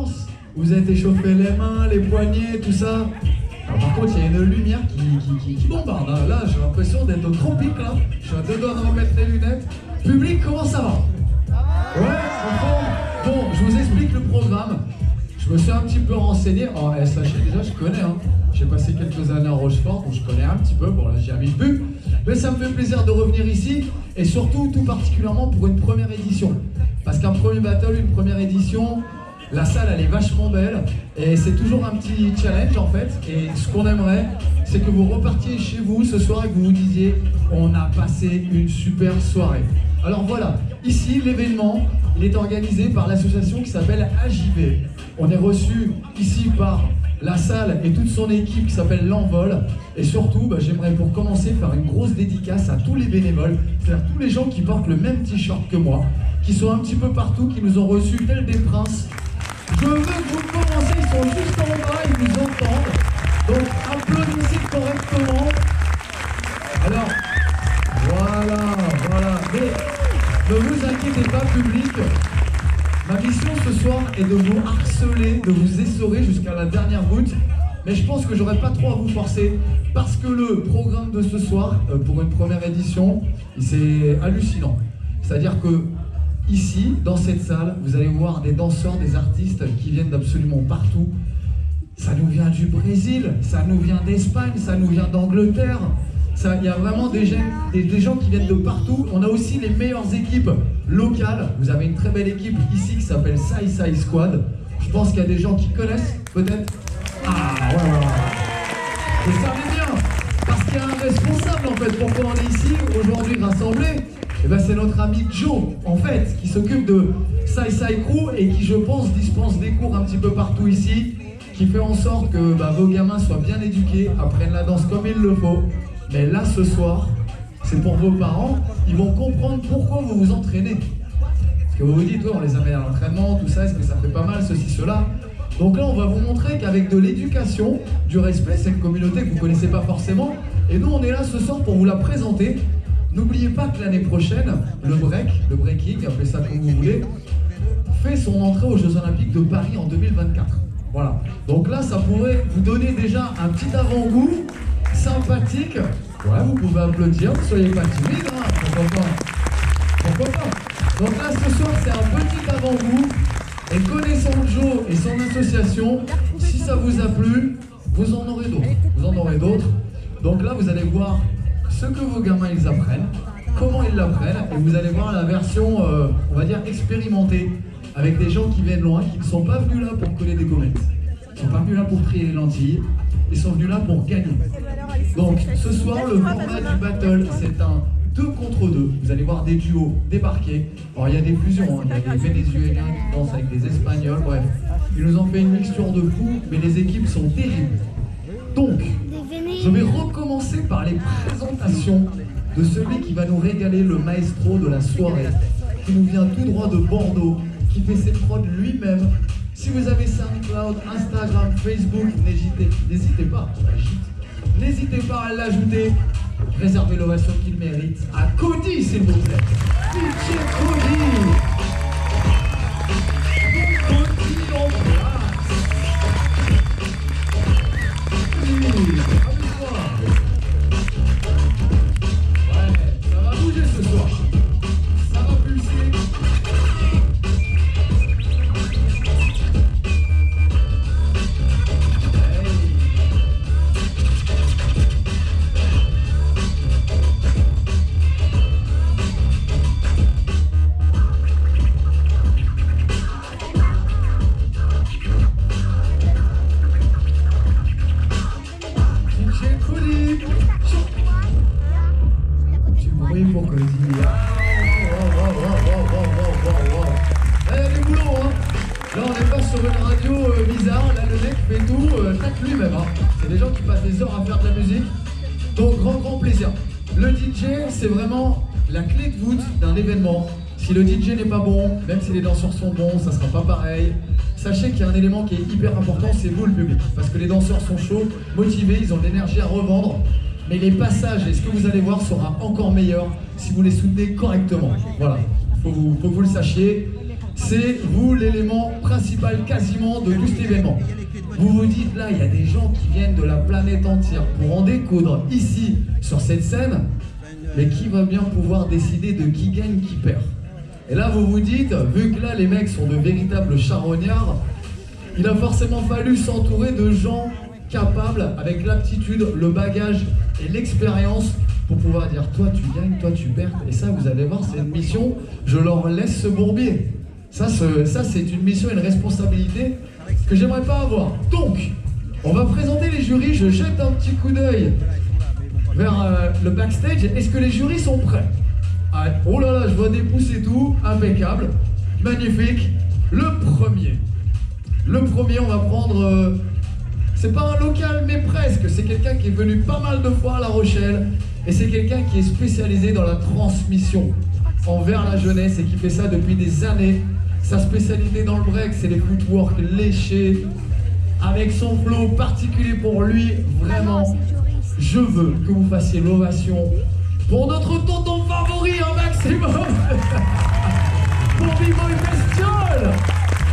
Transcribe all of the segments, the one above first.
commence. Vous êtes échauffé les mains, les poignets, tout ça. Alors, par contre, il y a une lumière qui bombarde. Hein. Là, j'ai l'impression d'être au tropique. Là. Je suis à deux doigts de remettre les lunettes. Public, comment ça va? Ouais, en forme. Bon, je vous explique le programme. Je me suis un petit peu renseigné. En SHI, déjà, je connais. Hein. J'ai passé quelques années à Rochefort, donc je connais un petit peu. Bon, là, j'y habite plus. Mais ça me fait plaisir de revenir ici. Et surtout, tout particulièrement pour une première édition. Parce qu'un premier battle, une première édition, la salle, elle est vachement belle. Et c'est toujours un petit challenge, en fait. Et ce qu'on aimerait, c'est que vous repartiez chez vous ce soir et que vous vous disiez « On a passé une super soirée ». Alors voilà, ici, l'événement, il est organisé par l'association qui s'appelle AJV. On est reçu ici par la salle et toute son équipe qui s'appelle L'Envol. Et surtout, j'aimerais pour commencer faire une grosse dédicace à tous les bénévoles, c'est-à-dire tous les gens qui portent le même t-shirt que moi, qui sont un petit peu partout, qui nous ont reçus tels des princes. Je veux que vous commencez, ils sont juste en bas, ils nous entendent. Donc applaudissez correctement. Alors, voilà. Mais ne vous inquiétez pas, public. Ma mission ce soir est de vous harceler, de vous essorer jusqu'à la dernière goutte. Mais je pense que j'aurai pas trop à vous forcer parce que le programme de ce soir, pour une première édition, c'est hallucinant. C'est-à-dire que ici, dans cette salle, vous allez voir des danseurs, des artistes qui viennent d'absolument partout. Ça nous vient du Brésil, ça nous vient d'Espagne, ça nous vient d'Angleterre. Il y a vraiment des gens qui viennent de partout. On a aussi les meilleures équipes locales. Vous avez une très belle équipe ici qui s'appelle Sai Sai Squad. Je pense qu'il y a des gens qui connaissent, peut-être. Ah, ouais. Vous savez bien, parce qu'il y a un responsable en fait pour qu'on en est ici aujourd'hui rassemblés. Et c'est notre ami Joe, en fait, qui s'occupe de Sai Sai Crew et qui, je pense, dispense des cours un petit peu partout ici, qui fait en sorte que vos gamins soient bien éduqués, apprennent la danse comme il le faut. Mais là, ce soir, c'est pour vos parents, ils vont comprendre pourquoi vous vous entraînez. Parce que vous vous dites, ouais, on les amène à l'entraînement, tout ça, est-ce que ça fait pas mal, ceci, cela. Donc là, on va vous montrer qu'avec de l'éducation, du respect, c'est une communauté que vous ne connaissez pas forcément. Et nous, on est là ce soir pour vous la présenter. N'oubliez pas que l'année prochaine, le breaking, appelez ça comme vous voulez, fait son entrée aux Jeux Olympiques de Paris en 2024. Voilà. Donc là, ça pourrait vous donner déjà un petit avant-goût sympathique. Ouais, vous pouvez applaudir, ne soyez pas timide, hein. Pourquoi pas. Donc là, ce soir, c'est un petit avant-goût. Et connaissant Joe et son association, si ça vous a plu, vous en aurez d'autres. Donc là, vous allez voir ce que vos gamins ils apprennent, comment ils l'apprennent, et vous allez voir la version, on va dire, expérimentée, avec des gens qui viennent loin, qui ne sont pas venus là pour coller des gommettes. Ils ne sont pas venus là pour trier les lentilles, ils sont venus là pour gagner. Donc ce soir, le format du battle, c'est un 2 contre 2. Vous allez voir des duos débarquer. Alors il y a des fusions, hein. Il y a des Vénézuéliens qui dansent avec des Espagnols, bref. Ils nous ont fait une mixture de fous, mais les équipes sont terribles. Donc, je vais recommencer par les présentations de celui qui va nous régaler, le maestro de la soirée, qui nous vient tout droit de Bordeaux, qui fait ses prods lui-même. Si vous avez SoundCloud, Instagram, Facebook, n'hésitez pas à l'ajouter. Réservez l'ovation qu'il mérite à Cody, s'il vous plaît. DJ Cody. Cody en place. Amuse-toi. Ouais, ça va bouger ce soir. Ça va pulser. Pour Cody. Là, il y a du boulot, hein. Là, on n'est pas sur une radio bizarre. Là, le mec fait tout, tac lui-même. Hein. C'est des gens qui passent des heures à faire de la musique. Donc, grand plaisir. Le DJ, c'est vraiment la clé de voûte d'un événement. Si le DJ n'est pas bon, même si les danseurs sont bons, ça sera pas pareil. Sachez qu'il y a un élément qui est hyper important, c'est vous, le public. Parce que les danseurs sont chauds, motivés, ils ont de l'énergie à revendre. Mais les passages et ce que vous allez voir sera encore meilleur si vous les soutenez correctement. Voilà, faut que vous le sachiez. c'est vous l'élément principal quasiment de tout cet événement. Vous vous dites là, il y a des gens qui viennent de la planète entière pour en découdre ici sur cette scène, mais qui va bien pouvoir décider de qui gagne, qui perd? Et là vous vous dites, vu que là les mecs sont de véritables charognards, il a forcément fallu s'entourer de gens capables, avec l'aptitude, le bagage et l'expérience pour pouvoir dire toi tu gagnes, toi tu perds. Et ça vous allez voir, c'est une mission, je leur laisse ce bourbier. Ça c'est une mission et une responsabilité que j'aimerais pas avoir. Donc, on va présenter les jurys, je jette un petit coup d'œil vers le backstage. Est-ce que les jurys sont prêts? Ah, oh là là, je vois des pouces et tout, impeccable, magnifique. Le premier, on va prendre, c'est pas un local mais presque, c'est quelqu'un qui est venu pas mal de fois à La Rochelle et c'est quelqu'un qui est spécialisé dans la transmission envers la jeunesse et qui fait ça depuis des années. Sa spécialité dans le break, c'est les footwork léchés, avec son flow particulier pour lui. Vraiment, je veux que vous fassiez l'ovation pour notre tonton favori un maximum. Pour B-Boy Bestiole,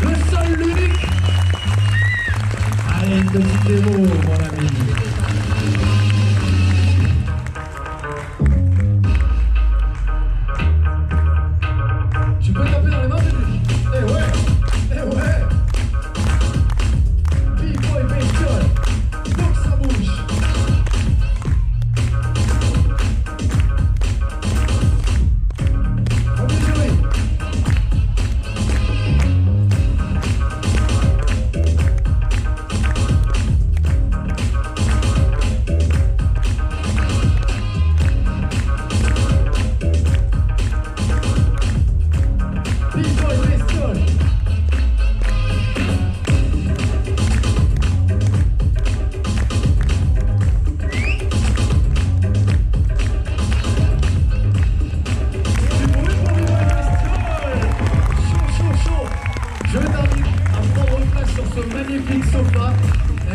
le seul, l'unique. Allez, petit démo, mon ami. Tu peux taper dans les mains, Cédric? Eh ouais, eh ouais. B-Boy Bestiole, faut que ça bouge. Premier jury. Magnifique sofa,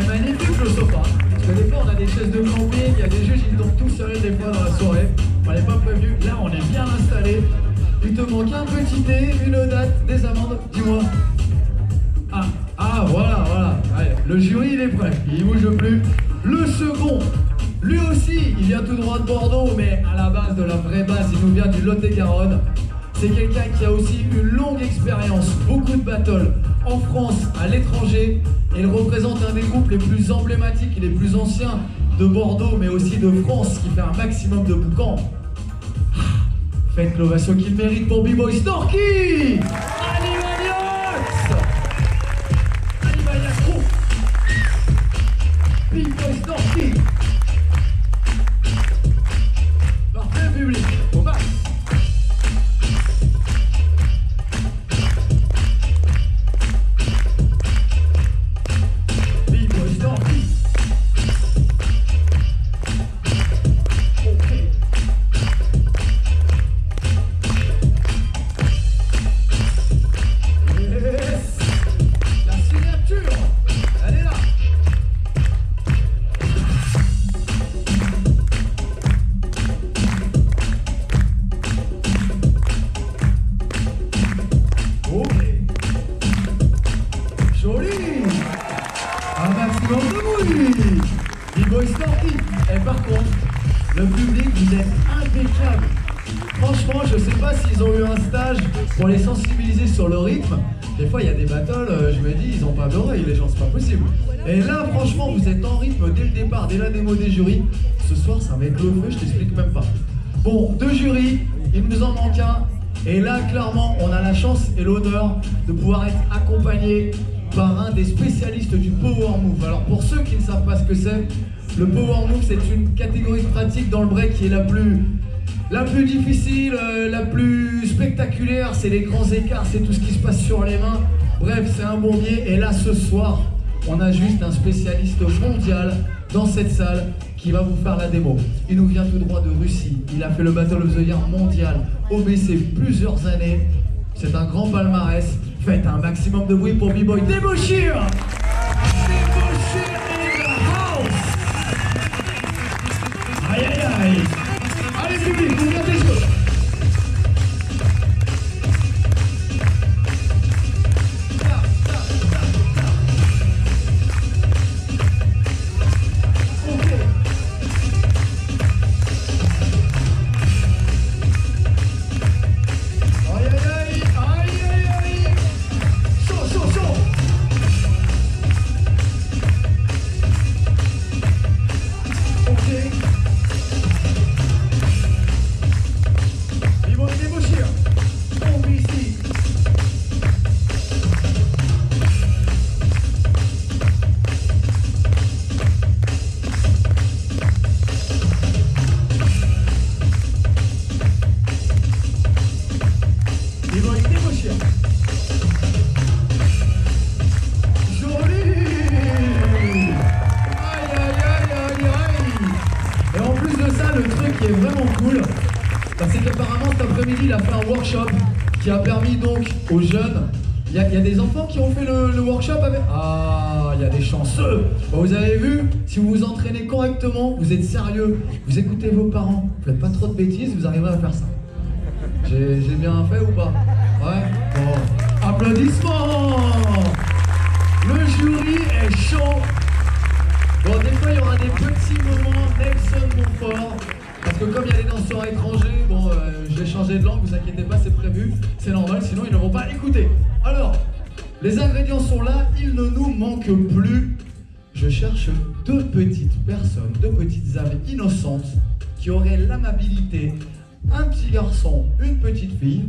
et magnifique le sofa. Parce que des fois on a des chaises de camping, il y a des juges qui tombent tout seuls des fois dans la soirée. On n'est pas prévenu, là on est bien installé. Il te manque un petit thé, une date, des amandes, dis-moi. Voilà. Allez, le jury il est prêt, il bouge plus. Le second, lui aussi, il vient tout droit de Bordeaux, mais à la base de la vraie base, il nous vient du Lot-et-Garonne. C'est quelqu'un qui a aussi une longue expérience, beaucoup de battles en France, à l'étranger. Et il représente un des groupes les plus emblématiques et les plus anciens de Bordeaux, mais aussi de France, qui fait un maximum de boucans. Faites l'ovation qu'il mérite pour B-Boy Snorky! Animaniacs! B-Boy Snorky! Parfait public, au max! B-Boy Snorky. Et par contre, le public, vous êtes impeccable. Franchement, je sais pas s'ils ont eu un stage pour les sensibiliser sur le rythme. Des fois, il y a des battles, je me dis, ils ont pas d'oreilles, les gens, c'est pas possible. Et là, franchement, vous êtes en rythme dès le départ, dès la démo des jurys. Ce soir, ça va être le feu, je t'explique même pas. Bon, 2 jurys, il nous en manque un. Et là, clairement, on a la chance et l'honneur de pouvoir être accompagné par un des spécialistes du Power Move. Alors pour ceux qui ne savent pas ce que c'est, le Power Move c'est une catégorie de pratique dans le break qui est la plus difficile, la plus spectaculaire, c'est les grands écarts, c'est tout ce qui se passe sur les mains. Bref, c'est un bourbier. Et là ce soir, on a juste un spécialiste mondial dans cette salle qui va vous faire la démo. Il nous vient tout droit de Russie, il a fait le Battle of the Year mondial, OBC plusieurs années. C'est un grand palmarès. Faites un maximum de bruit pour B-Boy Debochir! Debochir in the house! Aïe aïe aïe! Allez public, ouvrez les yeux! Joli. Aïe, aïe, aïe, aïe, aïe. Et en plus de ça, le truc qui est vraiment cool, bah, c'est qu'apparemment cet après-midi, il a fait un workshop qui a permis donc aux jeunes. Il y a des enfants qui ont fait le workshop avec... Ah, il y a des chanceux. Bon, vous avez vu, si vous vous entraînez correctement, vous êtes sérieux, vous écoutez vos parents, vous faites pas trop de bêtises, vous arriverez à faire ça. J'ai bien fait ou pas? Ouais. Bon. Applaudissements. Le jury est chaud. Bon, des fois, il y aura des petits moments Nelson Montfort. Parce que comme il y a des danseurs étrangers, bon, je vais changer de langue, vous inquiétez pas, c'est prévu, c'est normal, sinon ils ne vont pas écouter. Alors, les ingrédients sont là, il ne nous manque plus. Je cherche deux petites personnes, deux petites âmes innocentes qui auraient l'amabilité, un petit garçon, une petite fille,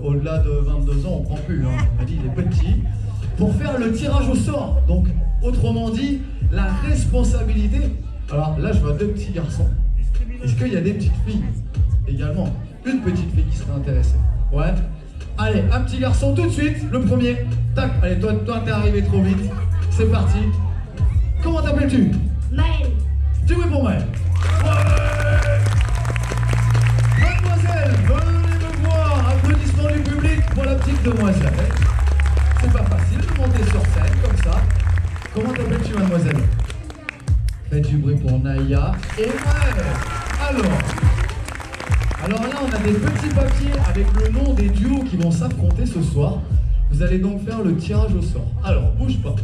au-delà de 22 ans, on prend plus, hein, on a dit il est petit, pour faire le tirage au sort. Donc, autrement dit, la responsabilité. Alors là, je vois deux petits garçons. Est-ce qu'il y a des petites filles également? Une petite fille qui serait intéressée. Ouais. Allez, un petit garçon tout de suite, le premier. Tac, allez, toi t'es arrivé trop vite. C'est parti. Comment t'appelles-tu? Maël. Tu veux pour Maël? Ouais. Mademoiselle, venez me voir. Applaudissements du public pour la petite demoiselle. C'est pas facile de monter sur scène comme ça. Comment t'appelles-tu, mademoiselle? Faites du bruit pour Naya et Maël. Alors là, on a des petits papiers avec le nom des duos qui vont s'affronter ce soir. Vous allez donc faire le tirage au sort. Alors, bouge pas.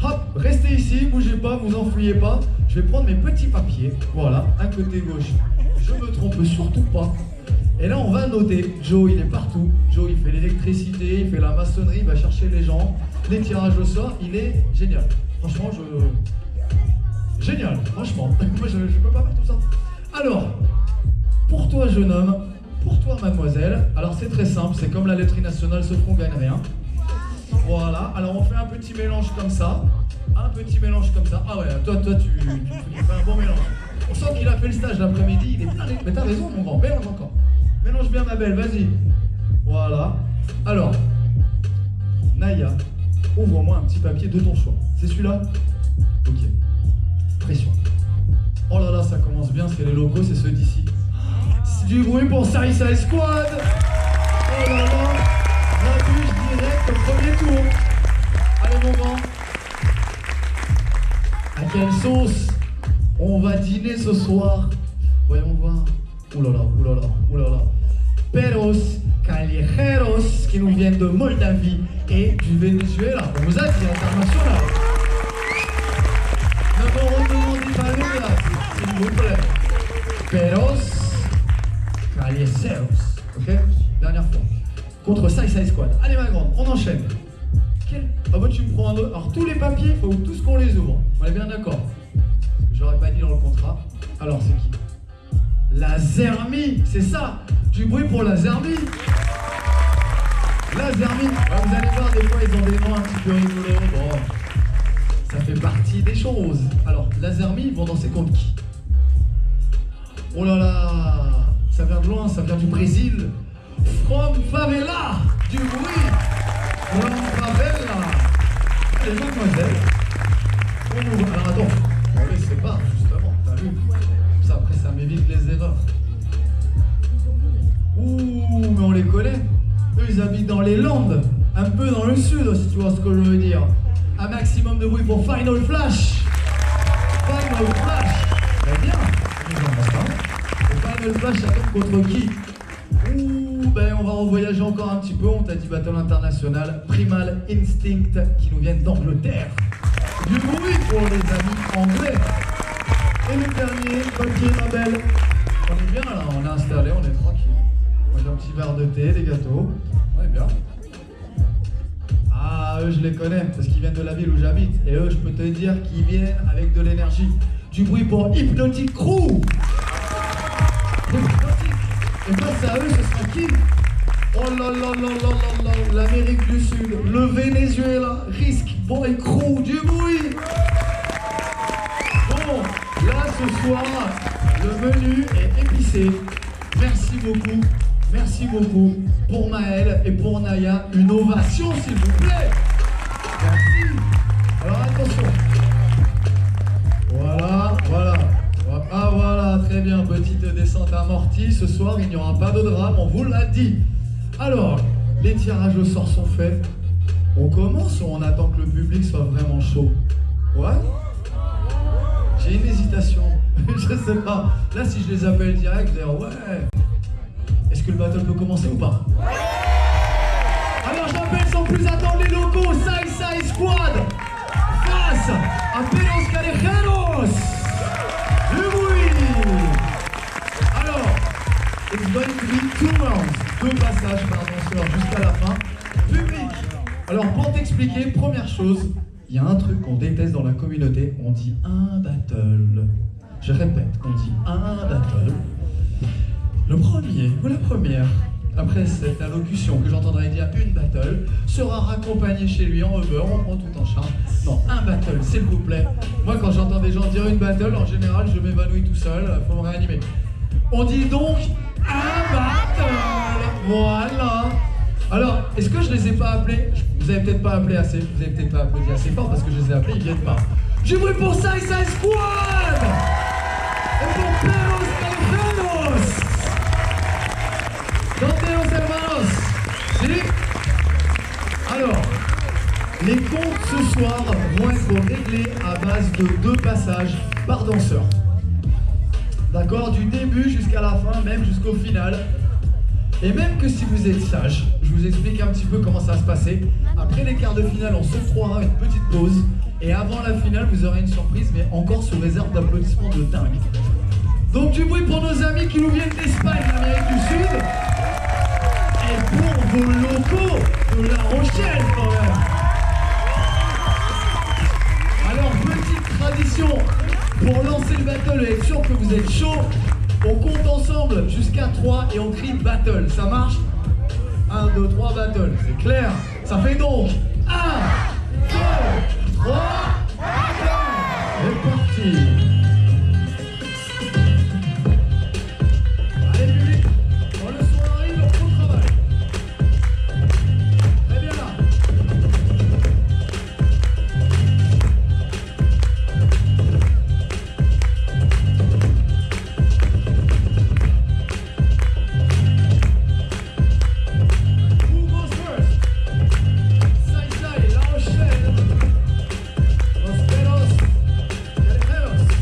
Hop, restez ici, bougez pas, vous enfuyez pas. Je vais prendre mes petits papiers. Voilà, un côté gauche. Je me trompe surtout pas. Et là, on va noter. Joe, il est partout. Joe, il fait l'électricité, il fait la maçonnerie, il va chercher les gens. Les tirages au sort, il est génial. Franchement, Génial, franchement. Moi, je peux pas faire tout ça. Alors, pour toi, jeune homme, pour toi, mademoiselle, alors c'est très simple, c'est comme la laiterie nationale, sauf qu'on gagne rien. Voilà, alors on fait un petit mélange comme ça. Un petit mélange comme ça. Ah ouais, toi, tu fais un bon mélange. On sent qu'il a fait le stage l'après-midi, il est plein. Mais t'as raison, mon grand, mélange encore. Mélange bien, ma belle, vas-y. Voilà. Alors, Naya, ouvre-moi un petit papier de ton choix. C'est celui-là? Ok. Pression. Oh là là, ça commence bien, c'est les locaux, c'est ceux d'ici. C'est du bruit pour Suicide Squad. Oh là là, la bûche direct au premier tour. Allez mon grand. À quelle sauce on va dîner ce soir? Voyons voir. Ouh là là, ouh là là, ouh là là. Perros callejeros qui nous viennent de Moldavie et du Venezuela. On vous a dit international. Ne me redemandez pas le là, s'il vous plaît. Perros callejeros. Ok? Dernière fois. Contre Suicide Squad. Allez ma grande, on enchaîne. Ah bah tu me prends un autre. Alors tous les papiers, il faut tous qu'on les ouvre. On est bien d'accord. J'aurais pas dit dans le contrat. Alors c'est qui? La Zermie, c'est ça. Du bruit pour la Zermie. La Zermie. Bah, vous allez voir, des fois ils ont des noms un petit peu rigolos. Bon, ça fait partie des choses. Alors la Zermie, ils vont danser contre qui? Oh là là, ça vient de loin, ça vient du Brésil. From Favela, du bruit. From Favela. Allez mademoiselle. Alors attends, on les sépare justement, t'as vu? Ça après ça m'évite les erreurs. Ouh, mais on les connaît. Eux ils habitent dans les Landes, un peu dans le sud si tu vois ce que je veux dire. Un maximum de bruit pour Final Flash. Final Flash. Très bien. Et Final Flash ça tombe contre qui? Ouh, ben on va revoyager encore un petit peu. On t'a dit Battle International, Primal Instinct qui nous viennent d'Angleterre. Du bruit pour les amis anglais. Et le dernier, papier ma belle. On est bien là, on est installé, on est tranquille. Moi j'ai un petit verre de thé, des gâteaux. On est bien. Ah, eux je les connais, parce qu'ils viennent de la ville où j'habite. Et eux, je peux te dire qu'ils viennent avec de l'énergie. Du bruit pour Hypnotic Crew. Hypnotic. Et face à eux, ce sera qui? Oh là là là là là là, l'Amérique du Sud, le Venezuela, Risk Boy Crew, du bruit. Bon, là ce soir, le menu est épicé. Merci beaucoup. Merci beaucoup. Pour Maël et pour Naya, une ovation s'il vous plaît. Merci. Alors attention. Voilà, voilà. Ah voilà, très bien, petite descente amortie. Ce soir, il n'y aura pas de drame, on vous l'a dit. Alors, les tirages au sort sont faits. On commence ou on attend que le public soit vraiment chaud? Ouais? J'ai une hésitation. Je sais pas. Là, si je les appelle direct, je vais dire ouais. Est-ce que le battle peut commencer ou pas? Alors j'appelle sans plus attendre les locaux Sai Sai Squad face à Pelos Callejeros. Du bruit. Alors, it's going to be 2 rounds. 2 passages par danseur jusqu'à la fin. Public. Alors pour t'expliquer, première chose, il y a un truc qu'on déteste dans la communauté, on dit un battle. Je répète, on dit un battle. Le premier ou la première, après cette allocution que j'entendrai dire une battle, sera raccompagné chez lui en Uber, on prend tout en charge. Non, un battle, s'il vous plaît. Moi, quand j'entends des gens dire une battle, en général, je m'évanouis tout seul, faut me réanimer. On dit donc un battle. Voilà. Alors, est-ce que je les ai pas appelés? Vous avez peut-être pas appelé assez, vous avez peut-être pas applaudi assez fort parce que je les ai appelés, ils viennent pas. J'ai bruit pour Sai Sai Squad et pour Pelos Callejeros. Danteos hermanos. Si? Alors, les comptes ce soir vont être réglés à base de 2 passages par danseur. D'accord? Du début jusqu'à la fin, même jusqu'au final. Et même que si vous êtes sage, je vous explique un petit peu comment ça va se passer. Après les quarts de finale, on s'octroiera une petite pause. Et avant la finale, vous aurez une surprise, mais encore sous réserve d'applaudissements de dingue. Donc du bruit pour nos amis qui nous viennent d'Espagne, d'Amérique du Sud. Et pour vos locaux de La Rochelle quand même. Alors, petite tradition, pour lancer le battle et être sûr que vous êtes chaud, on compte ensemble jusqu'à 3 et on crie battle. Ça marche? 1, 2, 3, battle. C'est clair? Ça fait donc 1, 2, 3, battle. C'est parti. Allez public, quand le son arrive, on fait le travail. Très bien là. Los Pelos Callejeros.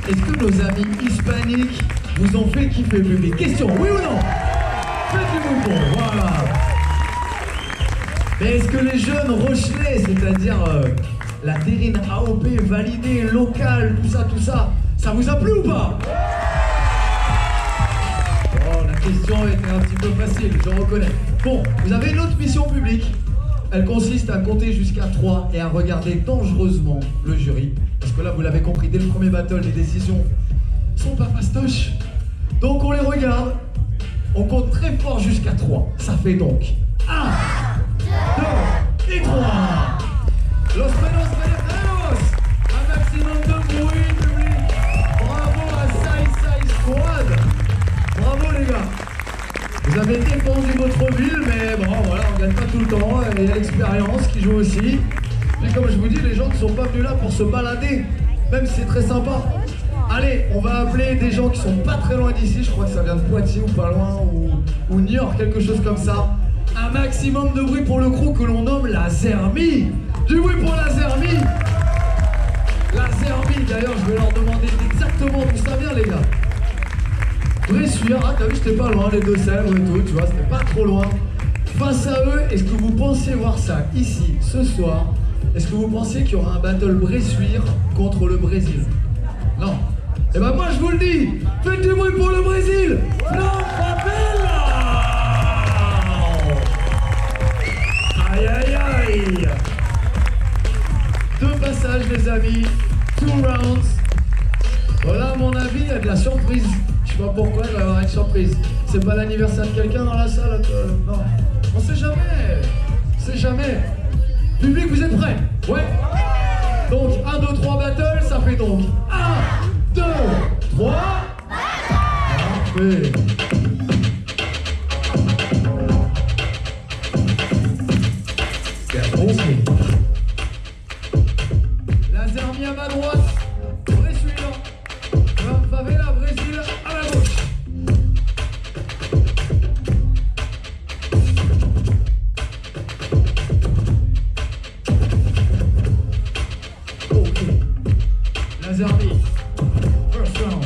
est-ce que nos amis hispaniques vous ont fait kiffer le public? Question, oui ou non? Faites du bruit pour, voilà. Mais est-ce que les jeunes Rochelais, c'est-à-dire la terrine AOP validée, locale, tout ça, ça vous a plu ou pas? Oh, la question était un petit peu facile, je reconnais. Bon, vous avez une autre mission publique. Elle consiste à compter jusqu'à 3 et à regarder dangereusement le jury. Parce que là, vous l'avez compris, dès le premier battle, les décisions sont pas fastoches. Donc on les regarde, on compte très fort jusqu'à 3. Ça fait donc 1, 2 et 3. Los menos menos. Un maximum de bruit, public. Bravo à Sai Squad. Bravo les gars. Vous avez défendu votre ville, mais bon voilà, on gagne pas tout le temps. Et il y a l'expérience qui joue aussi. Puis comme je vous dis, les gens ne sont pas venus là pour se balader, même si c'est très sympa. Allez, on va appeler des gens qui sont pas très loin d'ici, je crois que ça vient de Poitiers ou pas loin, ou New York, quelque chose comme ça. Un maximum de bruit pour le crew que l'on nomme la Zermie. Du bruit pour la Zermie. La Zermie, d'ailleurs, je vais leur demander exactement d'où ça vient, les gars. Bressuire, ah t'as vu, j'étais pas loin, les Deux-Sèvres et tout, tu vois, c'était pas trop loin. Face à eux, est-ce que vous pensez voir ça ici, ce soir? Est-ce que vous pensez qu'il y aura un battle Bressuire contre le Brésil? Non. Eh ben moi je vous le dis, faites du bruit pour le Brésil. Non, favela. Aïe aïe aïe. 2 passages les amis, 2 rounds. Voilà à mon avis, il y a de la surprise. Je sais pas pourquoi il va y avoir une surprise. C'est pas l'anniversaire de quelqu'un dans la salle? Non. On sait jamais. On sait jamais. Public, vous êtes prêts? Ouais. Donc 1, 2, 3 battle, ça fait donc 1, 2, 3. Parfait. C'est bon. La Zermie à ma droite. Bressuire. Favela, Brésil à la gauche. Ok. La Zermie. First round.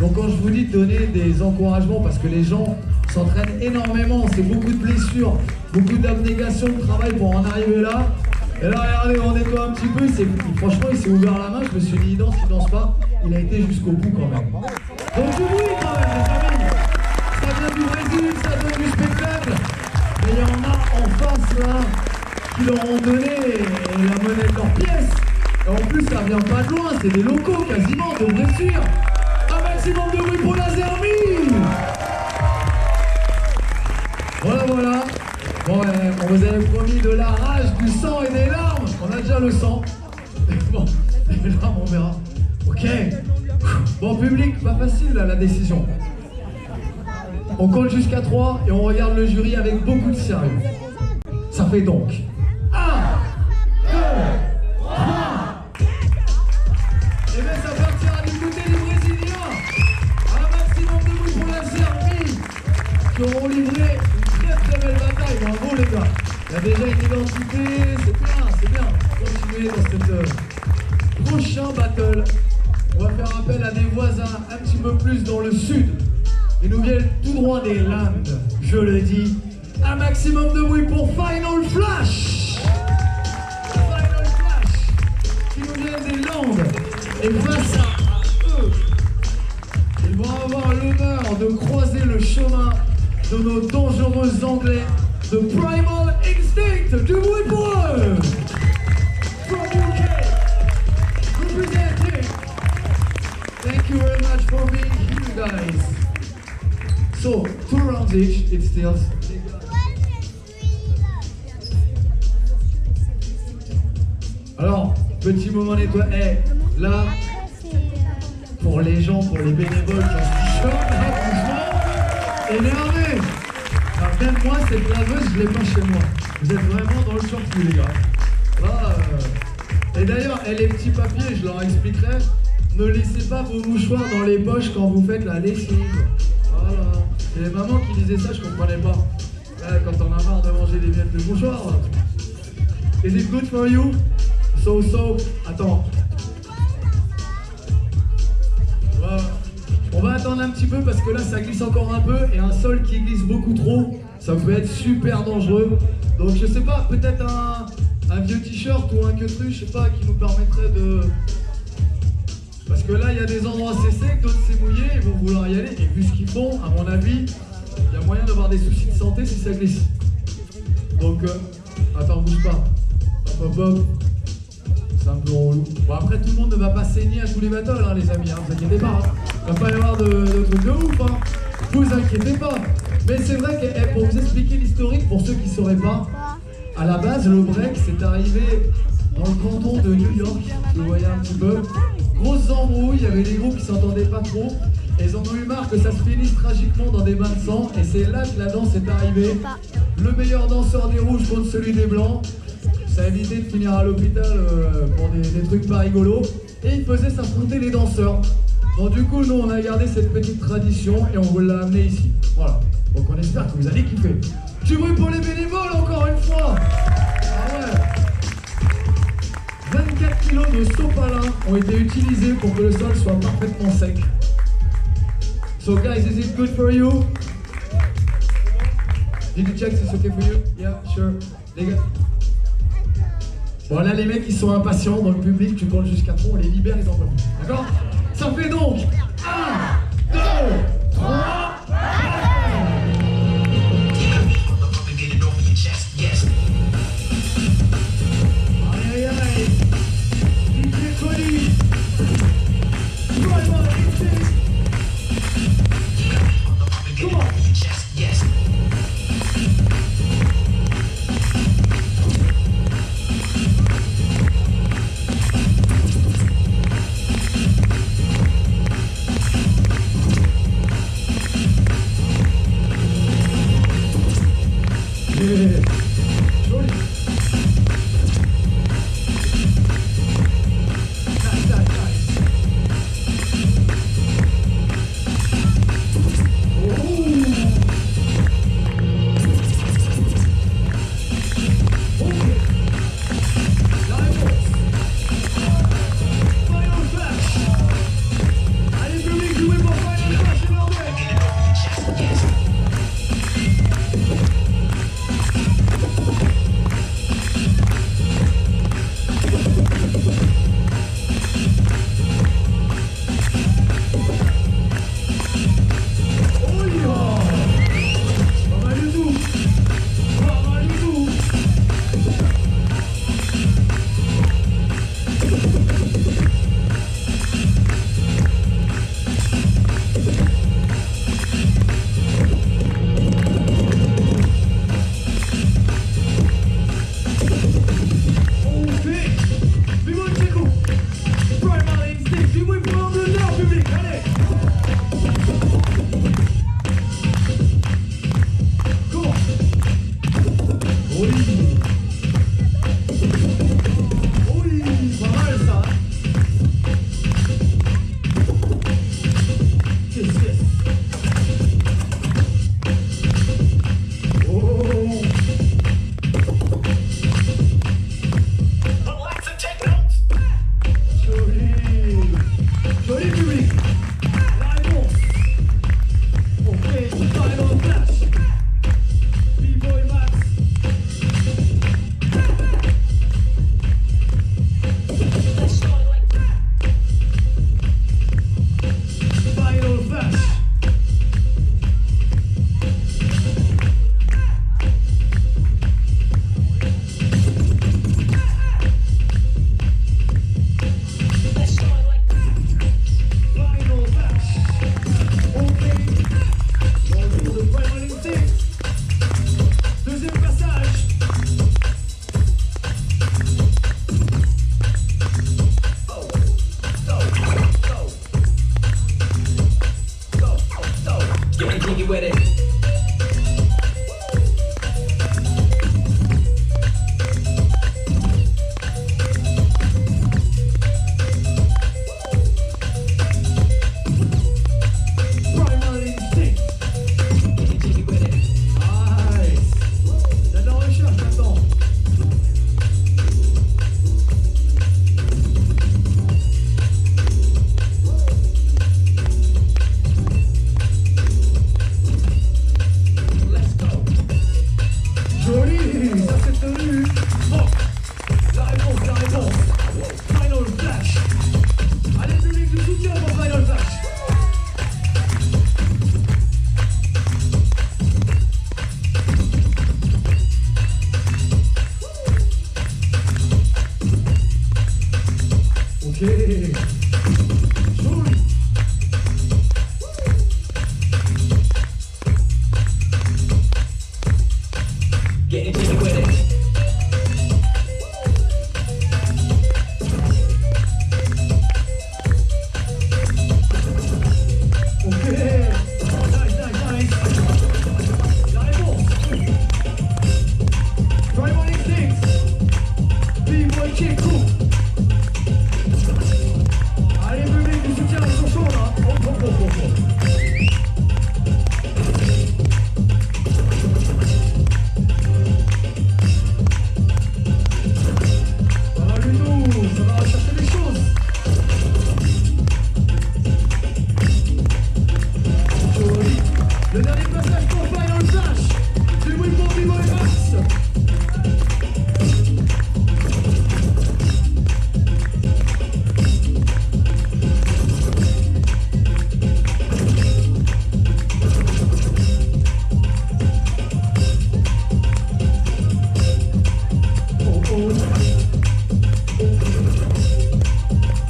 Donc quand je vous dis de donner des encouragements, parce que les gens s'entraînent énormément, c'est beaucoup de blessures, beaucoup d'abnégation de travail pour en arriver là. Et là, regardez, on nettoie un petit peu, franchement, il s'est ouvert la main, je me suis dit, il danse pas, il a été jusqu'au bout quand même. Donc du bruit quand même, les amis. Ça vient du Brésil, ça donne du spectacle. Mais il y en a en face là, qui leur ont donné la monnaie de leurs pièces. Et en plus, ça vient pas de loin, c'est des locaux quasiment, de blessures. Un maximum de bruit pour la Zermie. Voilà. Bon, on vous avait promis de la rage, du sang et des larmes. On a déjà le sang. Bon, les larmes, on verra. Ok. Bon, public, pas facile là, la décision. On compte jusqu'à 3 et on regarde le jury avec beaucoup de sérieux. Ça fait donc 1, 2, 3. Et bien ça partira du côté des Brésiliens. Un maximum de bruit pour la Serbie qui auront livré une très belle bataille. Bravo les gars. Il y a déjà une identité, c'est bien. Continuez dans cette prochain battle. On va faire appel à des voisins un petit peu plus dans le sud. Ils nous viennent tout droit des Landes, je le dis. Un maximum de bruit pour Final Flash. Final Flash, qui nous viennent des Landes. Et face à eux, ils vont avoir l'honneur de croiser le chemin de nos dangereux Anglais de Primal Instinct. Du bruit pour eux. From UK, representing. Thank you very much for being here, guys. So, 2 rounds each, it still. Alors, petit moment nettoyage. Là, pour les gens, pour les bénévoles qui ont ce t-shirt, là, franchement, énervé. Alors, même moi, cette laveuse, je l'ai pas chez moi. Vous êtes vraiment dans le short, les gars. Là, Et d'ailleurs, les petits papiers, je leur expliquerai, ne laissez pas vos mouchoirs dans les poches quand vous faites la lessive. Voilà. C'est les mamans qui disaient ça, je comprenais pas. Quand on a marre de manger des miettes de mouchoirs. Is it good for you? So, attends. Voilà. On va attendre un petit peu parce que là ça glisse encore un peu et un sol qui glisse beaucoup trop, ça peut être super dangereux. Donc je sais pas, peut-être un vieux t-shirt ou un queutru, je sais pas, qui nous permettrait de... Parce que là il y a des endroits assez secs, d'autres c'est mouillé, ils vont vouloir y aller. Et vu ce qu'ils font, à mon avis, il y a moyen d'avoir des soucis de santé si ça glisse. Donc, attends, bouge pas. Hop. C'est un peu relou. Bon, après, tout le monde ne va pas saigner à tous les battles, hein, les amis, hein, vous inquiétez pas. Hein. Il va pas y avoir de trucs de ouf, hein. Vous inquiétez pas. Mais c'est vrai que, pour vous expliquer l'historique, pour ceux qui ne sauraient pas, à la base, le break, c'est arrivé dans le canton de New York. Vous voyez un petit peu. Grosses embrouilles, il y avait des groupes qui s'entendaient pas trop. Et ils en ont eu marre que ça se finisse tragiquement dans des bains de sang. Et c'est là que la danse est arrivée. Le meilleur danseur des rouges contre celui des blancs. Ça a évité de finir à l'hôpital pour des trucs pas rigolos. Et il faisait s'affronter les danseurs. Donc du coup, nous, on a gardé cette petite tradition et on vous l'a amené ici. Voilà. Donc on espère que vous allez kiffer. Du bruit pour les bénévoles, encore une fois. Ah ouais. 24 kilos de sopalin ont été utilisés pour que le sol soit parfaitement sec. So guys, is it good for you? Did you check si it's okay for you? Yeah, sure. Les gars. Bon là les mecs ils sont impatients dans le public, tu comptes jusqu'à 3, on les libère, ils en peuvent plus. D'accord? Ça fait donc 1, 2, 3. Aïe aïe aïe. Du très connu. Primal Instinct. Come on. Allez, public, jouez pour jiggy with it. Getting jiggy with it. Okay. Nice. La réponse. Primal Instinct. B-Boy Kick Cool. Allez, public, du soutien, ils sont chauds là. Le dernier passage pour Final Flash. Du bruit pour B-Boy Max.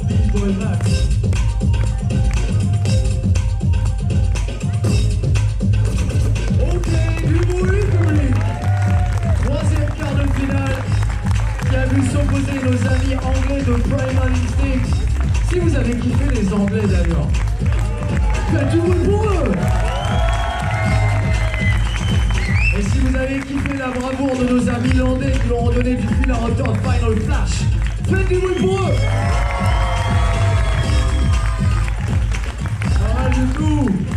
B-Boy Max. S'opposer nos amis anglais de Primal Instinct. Si vous avez kiffé les anglais d'ailleurs, faites du bruit pour eux. Et si vous avez kiffé la bravoure de nos amis landais qui leur ont donné du fil à retordre Final Flash, faites du bruit pour eux.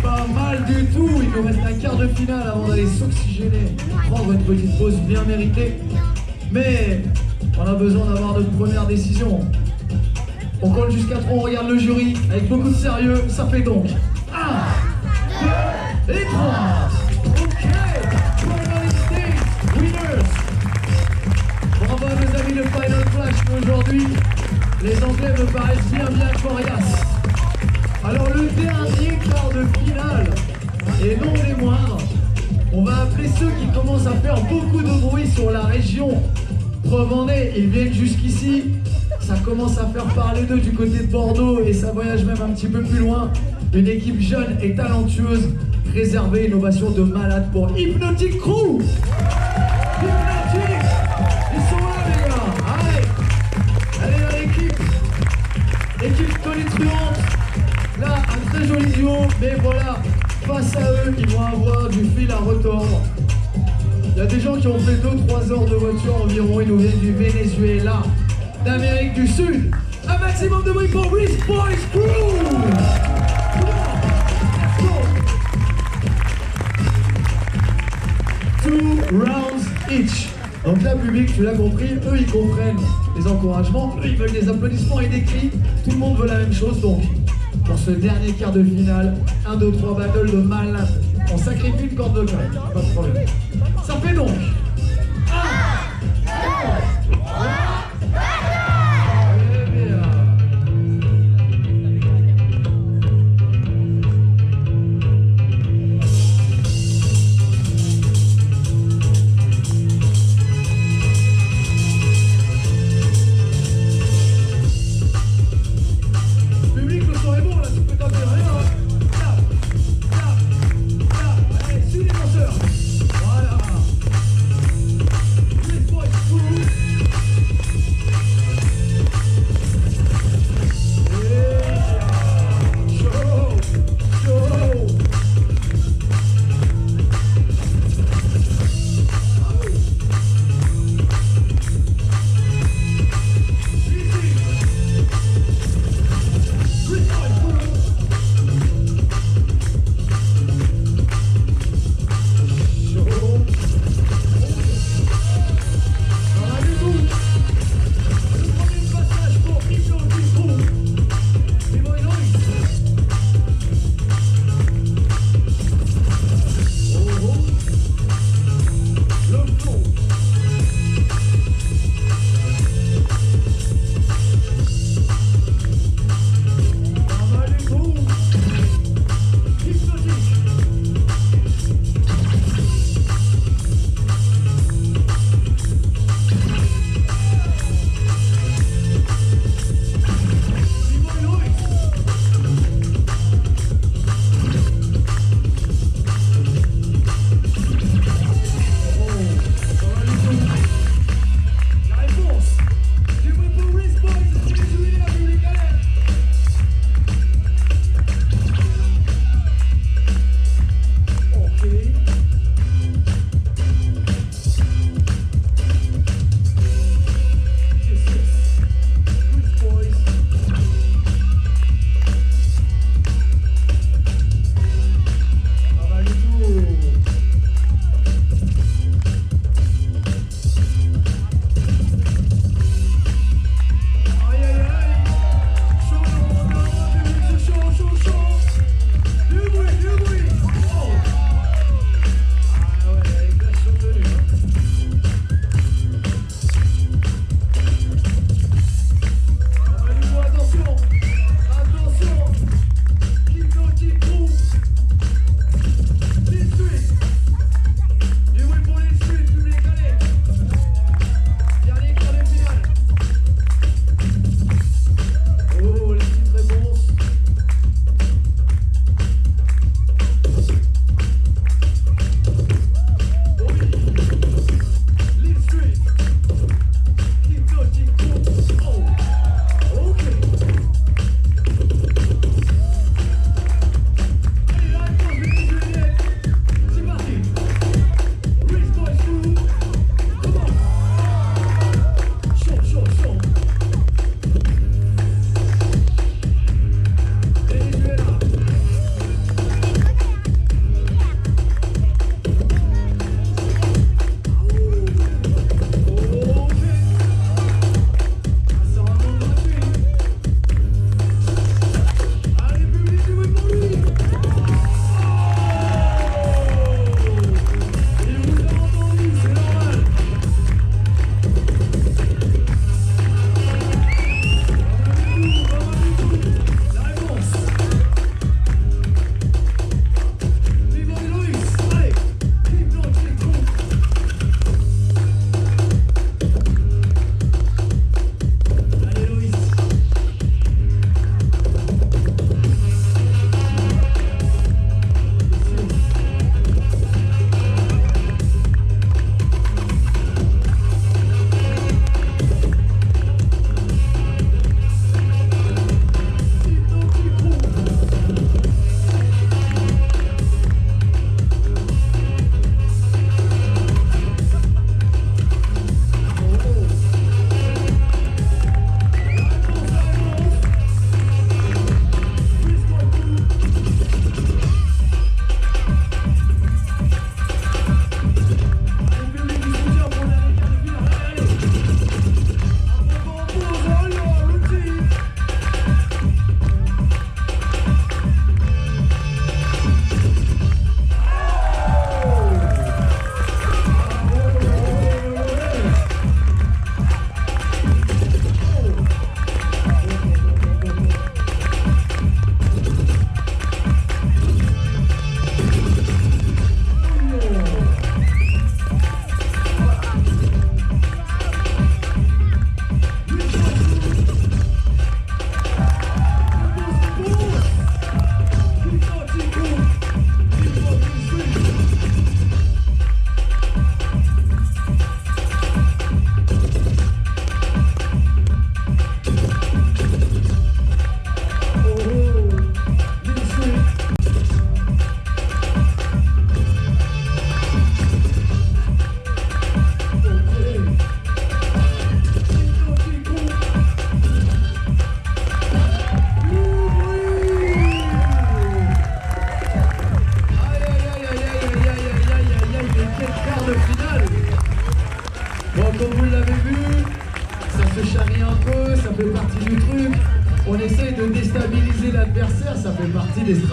Pas mal du tout. Il nous reste un quart de finale avant d'aller s'oxygéner, prendre une petite pause bien méritée. Mais on a besoin d'avoir notre première décision. On compte jusqu'à 3, on regarde le jury avec beaucoup de sérieux. Ça fait donc 1, 2 et 3. Ok, Primal Instinct, winners. Bravo à nos amis de Final Flash aujourd'hui. Les Anglais me paraissent bien coriaces. Alors le dernier quart de finale, et non les moindres, on va appeler ceux qui commencent à faire beaucoup de bruit sur la région. Preuve en est, ils viennent jusqu'ici, ça commence à faire parler d'eux du côté de Bordeaux et ça voyage même un petit peu plus loin. Une équipe jeune et talentueuse, réservée, innovation de malade pour Hypnotic Crew. Hypnotic, ils sont là les gars, allez l'équipe tonitruante. Là, un très joli duo, mais voilà, face à eux, ils vont avoir du fil à retordre. Il y a des gens qui ont fait 2-3 heures de voiture environ, ils nous viennent du Venezuela, d'Amérique du Sud. Un maximum de bruit pour Reese Boys Crew. Two rounds each. Donc là, public, tu l'as compris, eux ils comprennent les encouragements, eux ils veulent des applaudissements et des cris, tout le monde veut la même chose donc. Pour ce dernier quart de finale, 1, 2, 3 battle de malade. On sacrifie une corde vocale, pas de problème. Ça fait donc 1, 2, 3, public, le son est bon là, tu peux taper rien. Allez, suis les danseurs. Voilà. Les boys,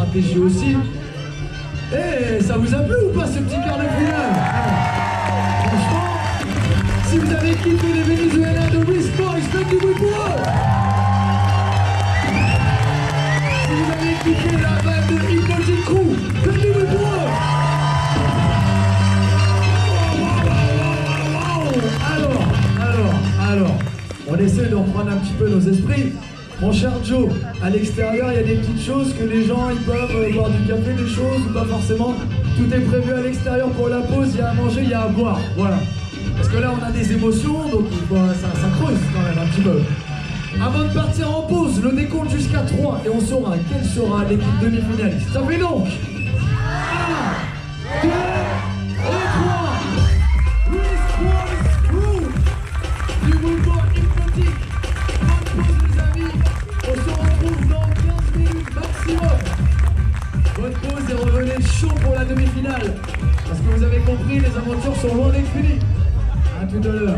stratégie aussi. Et ça vous a plu ou pas ce petit quart de finale? Franchement, si vous avez kiffé les Vénézuéliens de Risk Boys, faites du bruit pour eux. Si vous avez kiffé la vibe de Hypnotic Crew, faites du bruit pour eux. Alors, on essaie de reprendre un petit peu nos esprits. Mon cher Joe, à l'extérieur, il y a des petites choses que les gens ils peuvent boire du café, des choses ou pas forcément. Tout est prévu à l'extérieur pour la pause, il y a à manger, il y a à boire. Voilà. Parce que là, on a des émotions, donc ça creuse quand même un petit peu. Avant de partir en pause, le décompte jusqu'à 3 et on saura quelle sera l'équipe demi-finaliste. Ça fait donc 1, 2 et 3. Risk Boys Crew du mouvement hypnotique. Bonne pause les amis. On se retrouve dans 15 minutes maximum. Bonne pause et revenez chaud pour la demi-finale. Parce que vous avez compris, les aventures sont loin d'être finies. A tout à l'heure.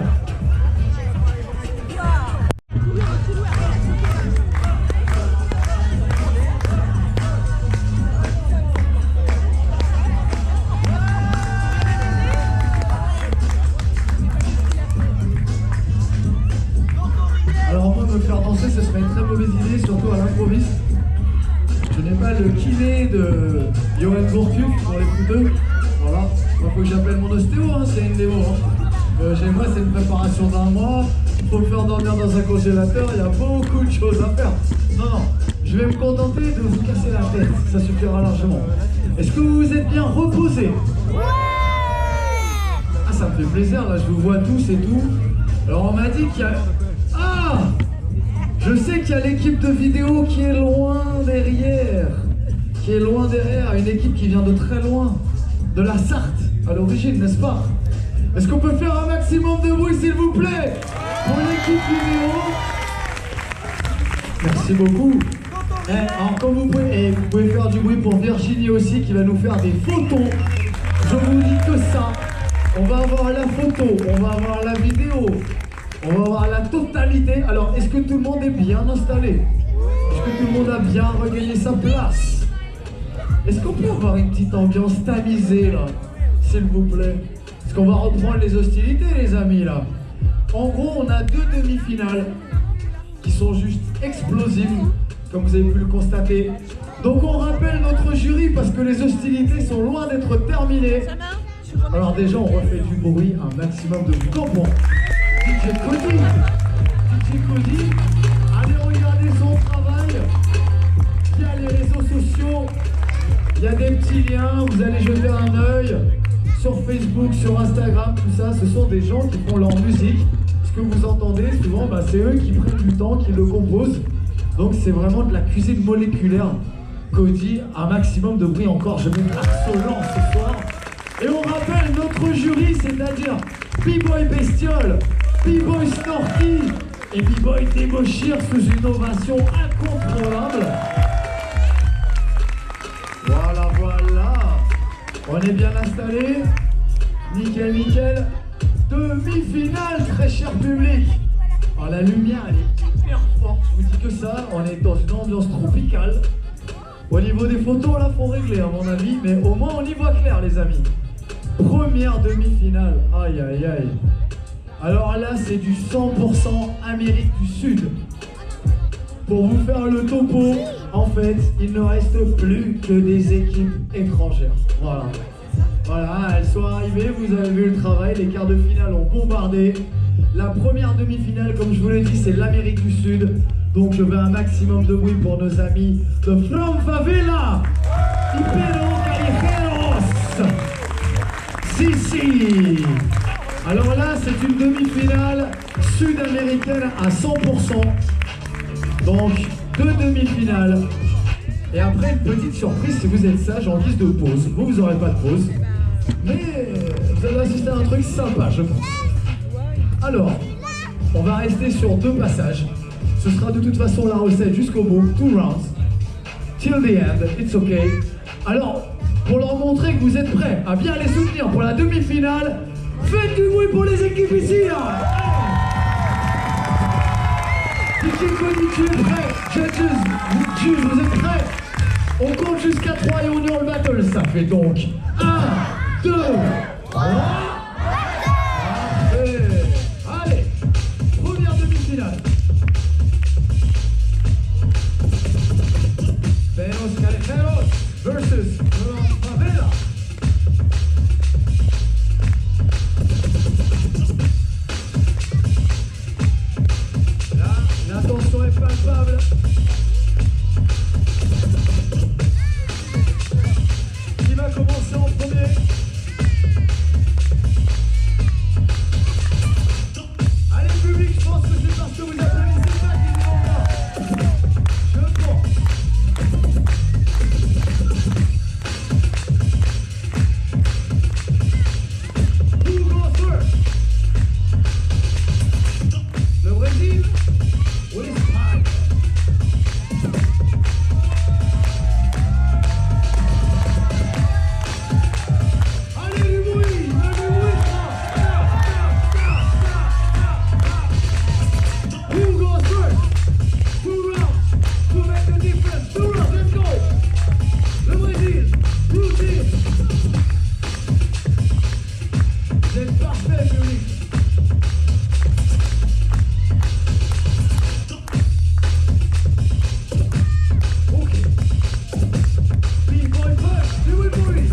Alors moi, me faire danser, ce serait une très mauvaise idée, surtout à l'improviste. Je n'ai pas le kiné de Johan Gourcuff pour les footeux. Voilà, il faut que j'appelle mon ostéo, hein, c'est une démo. Hein. Chez moi, c'est une préparation d'1 mois. Il faut me faire dormir dans un congélateur, il y a beaucoup de choses à faire. Non, je vais me contenter de vous casser la tête, ça suffira largement. Est-ce que vous vous êtes bien reposés? Ah, ça me fait plaisir, là, je vous vois tous et tout. Alors, on m'a dit qu'il y a... Ah! Je sais qu'il y a l'équipe de vidéo qui est loin derrière. Une équipe qui vient de très loin. De la Sarthe, à l'origine, n'est-ce pas? Est-ce qu'on peut faire un maximum de bruit, s'il vous plaît, pour l'équipe vidéo? Merci beaucoup. Alors, comme vous pouvez faire du bruit pour Virginie aussi, qui va nous faire des photos. Je vous dis que ça. On va avoir la photo, on va avoir la vidéo. On va voir la totalité. Alors, est-ce que tout le monde est bien installé? Est-ce que tout le monde a bien regagné sa place? Est-ce qu'on peut avoir une petite ambiance tamisée, là, s'il vous plaît? Parce qu'on va reprendre les hostilités, les amis, là. En gros, on a 2 demi-finales qui sont juste explosives, comme vous avez pu le constater. Donc, on rappelle notre jury parce que les hostilités sont loin d'être terminées. Alors déjà, on refait du bruit, un maximum de tampons. DJ Cody, allez regarder son travail via les réseaux sociaux. Il y a des petits liens, vous allez jeter un œil sur Facebook, sur Instagram, tout ça. Ce sont des gens qui font leur musique. Ce que vous entendez souvent, c'est eux qui prennent du temps, qui le composent. Donc c'est vraiment de la cuisine moléculaire. Cody, un maximum de bruit encore. Je vais être insolent ce soir. Et on rappelle notre jury, c'est-à-dire B-Boy Bestiole, B-Boy Snorky et B-Boy Débauchir sous une ovation incontrôlable. Voilà. On est bien installé. Nickel. Demi-finale, très cher public. Alors la lumière, elle est hyper forte, je vous dis que ça. On est dans une ambiance tropicale. Au niveau des photos, là, faut régler à mon avis, mais au moins on y voit clair, les amis. Première demi-finale, aïe. Alors là, c'est du 100% Amérique du Sud. Pour vous faire le topo, en fait, il ne reste plus que des équipes étrangères. Voilà, elles sont arrivées, vous avez vu le travail, les quarts de finale ont bombardé. La première demi-finale, comme je vous l'ai dit, c'est l'Amérique du Sud. Donc je veux un maximum de bruit pour nos amis de From Favela y Pero Callejeros. Si. Alors là, c'est une demi-finale sud-américaine à 100%. Donc, 2 demi-finales. Et après, une petite surprise si vous êtes sage en guise de pause. Vous n'aurez pas de pause. Mais vous allez assister à un truc sympa, je pense. Alors, on va rester sur 2 passages. Ce sera de toute façon la recette jusqu'au bout. 2 rounds. Till the end, it's okay. Alors, pour leur montrer que vous êtes prêts à bien les soutenir pour la demi-finale, faites du bruit pour les équipes ici, là. DJ Cody, tu es prêt? Judges, vous êtes prêts? On compte jusqu'à 3 et on hurle battle. Ça fait donc 1, 2, 3. Parfait. Allez, première demi-finale. Peros Callejeros versus Laurent Favela. Là, l'attention est palpable. Qui va commencer en premier? Allez, public, je pense que c'est parce que vous applaudissez pas qu'ils vont là. Je pense. Who goes first? Le Brésil ou l'Espagne? Allez, du bruit, ça. Who goes first? 2 rounds to make the difference. 2 rounds, let's go. Le Brésil, blue team. C'est parfait, public. Ok. Big boy punch, du bruit.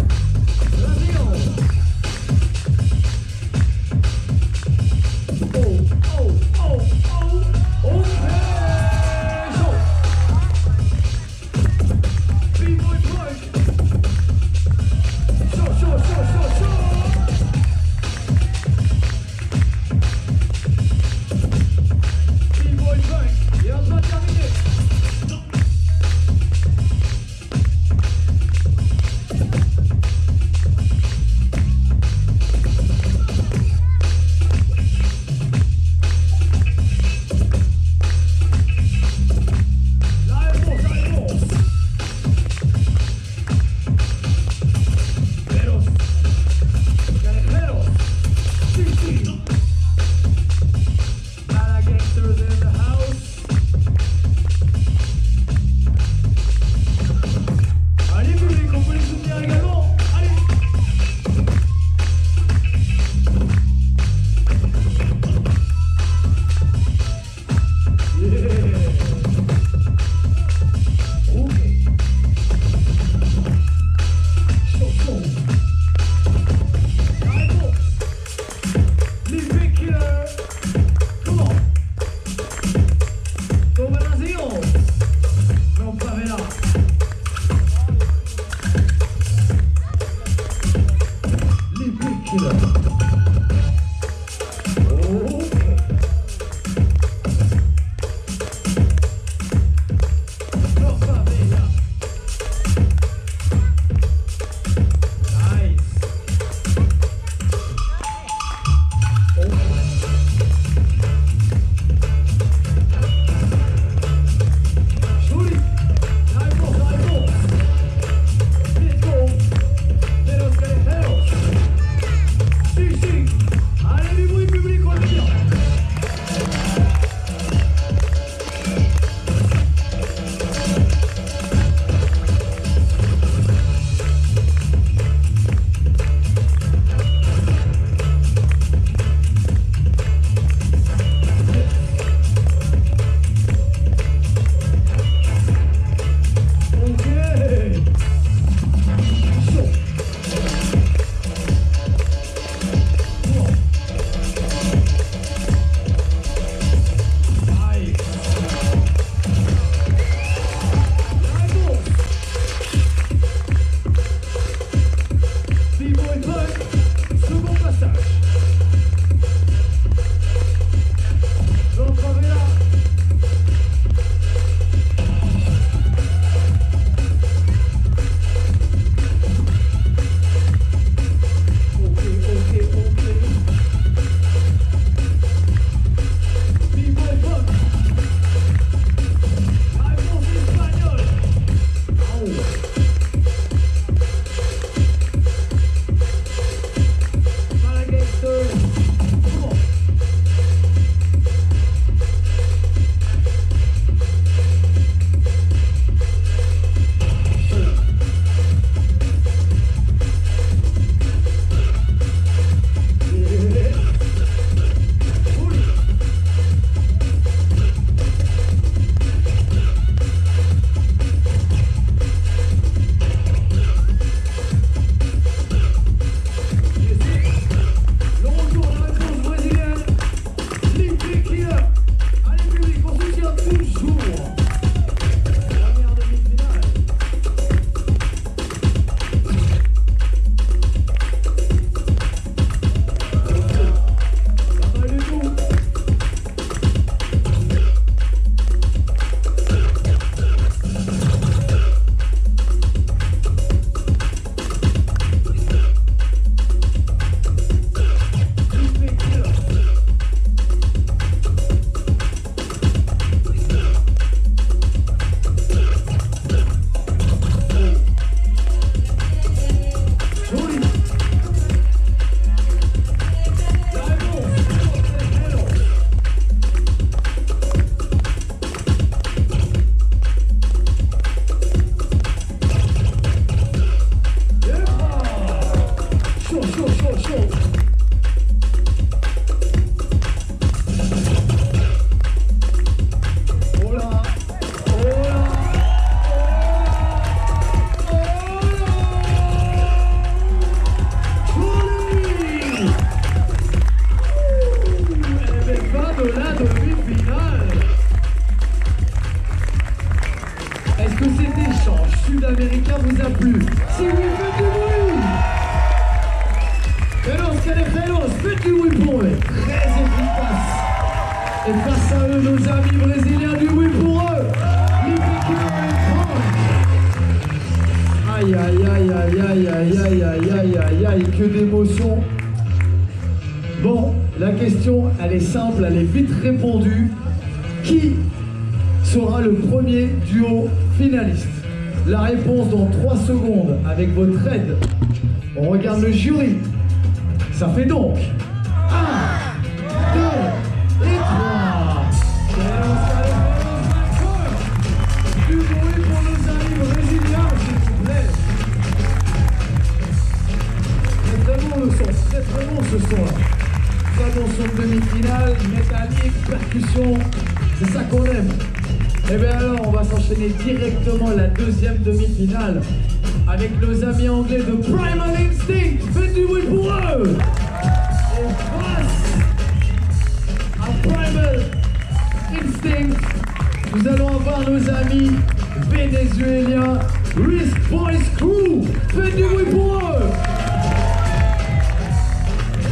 Brazil. Okay. So, B-boy punch. So. B-boy punch. Il va pas terminer. La réponse. Peros. Callejeros. Sisi. Mala gangsters in the house. Allez, public, on peut les soutenir également. Allez. Yeah. Okay. So. La réponse. Les big killers. Come on. Go Brazil. Non, Favela. Les big killers. Okay. Non, Favela. Nice. Joli. La réponse. Let's go. Peros Callejeros. Et face à eux, nos amis brésiliens, du oui pour eux. L'IPQ et Aïe, aïe, aïe, aïe, aïe, aïe, aïe, aïe, aïe, aïe, aïe, que d'émotions. Bon, la question, elle est simple, elle est vite répondue. Qui sera le premier duo finaliste? La réponse dans 3 secondes avec votre aide. On regarde le jury. Ça fait donc 1, 2 et 3. Du bruit pour nos amis brésiliens, s'il vous plaît. Très très bon le son, très très bon ce son-là. Très bon son de demi-finale, métallique, percussion, c'est ça qu'on aime. Et bien alors, on va s'enchaîner directement à la deuxième demi-finale avec nos amis anglais de Primal Instinct. Faites du bruit pour eux. Et face à Primal Instinct, nous allons avoir nos amis vénézuéliens Risk Boys Crew. Faites du bruit pour eux.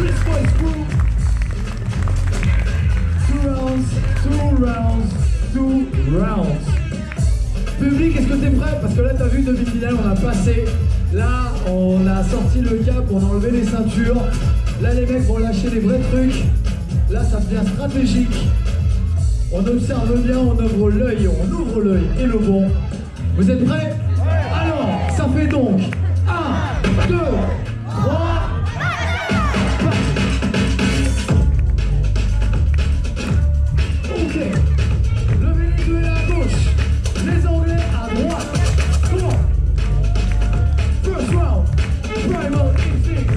Risk Boys Crew. 2 rounds. Public, est-ce que t'es prêt? Parce que là, t'as vu demi-finale, on a passé. Là, on a sorti le cap, on a enlevé les ceintures. Là, les mecs vont lâcher les vrais trucs. Là, ça devient stratégique. On observe bien, on ouvre l'œil et le bon. Vous êtes prêts? Alors, ça fait donc 1, 2, 3. Ok. Le Venezuela à gauche, les Anglais à droite. Come on. First round, Primal Instinct.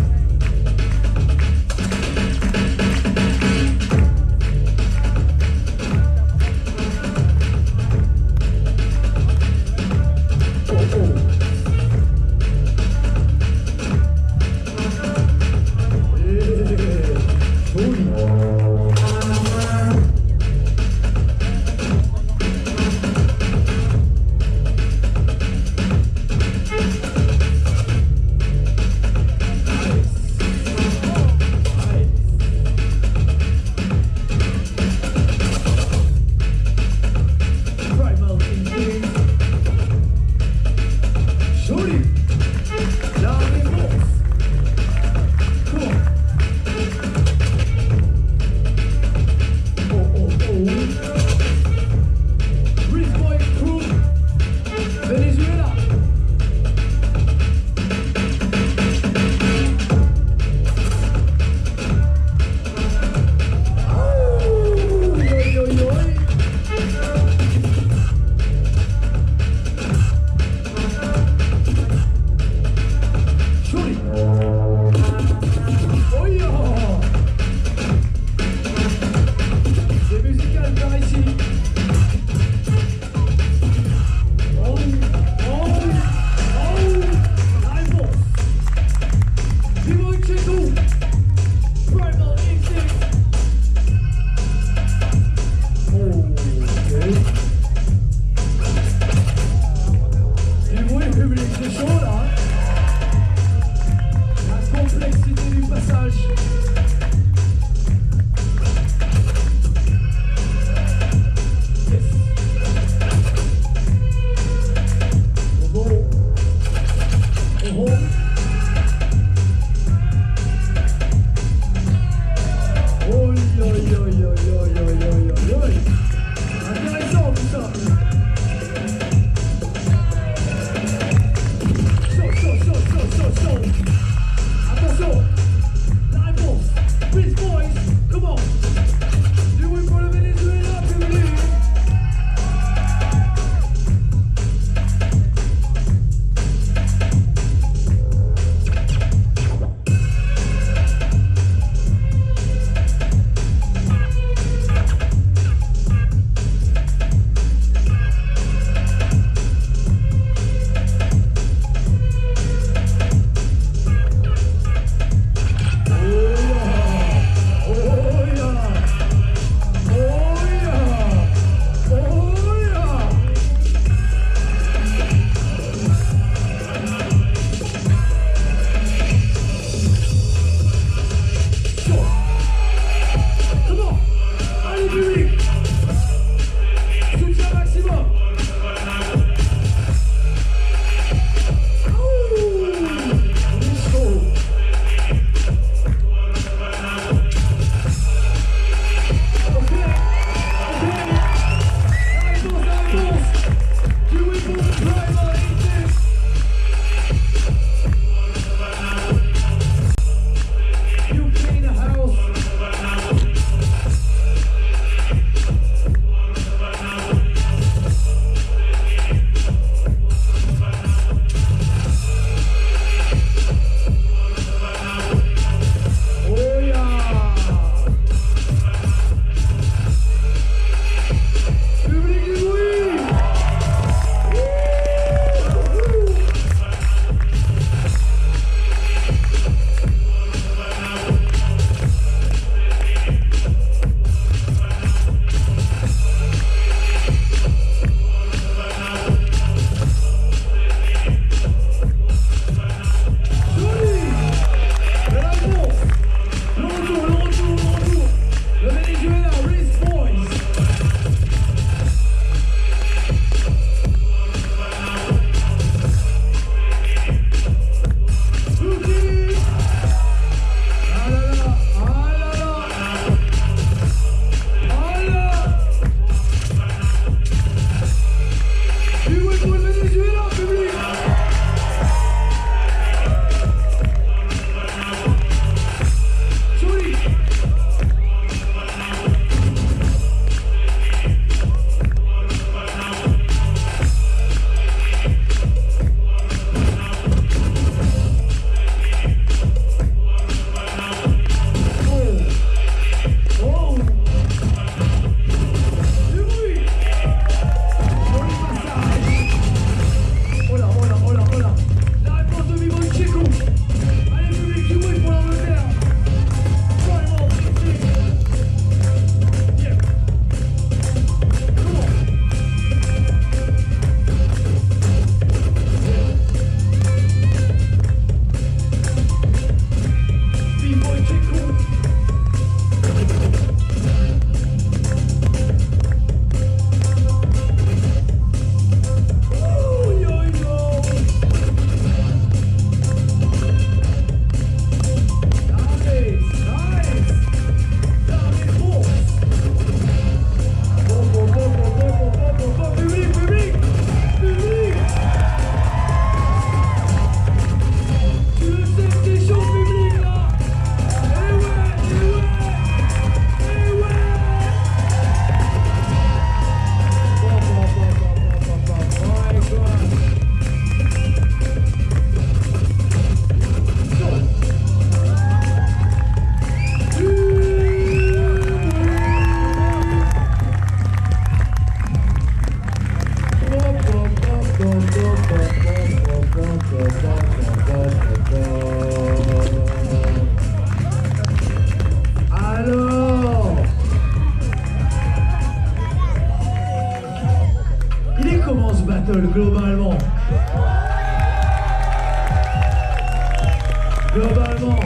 globalement,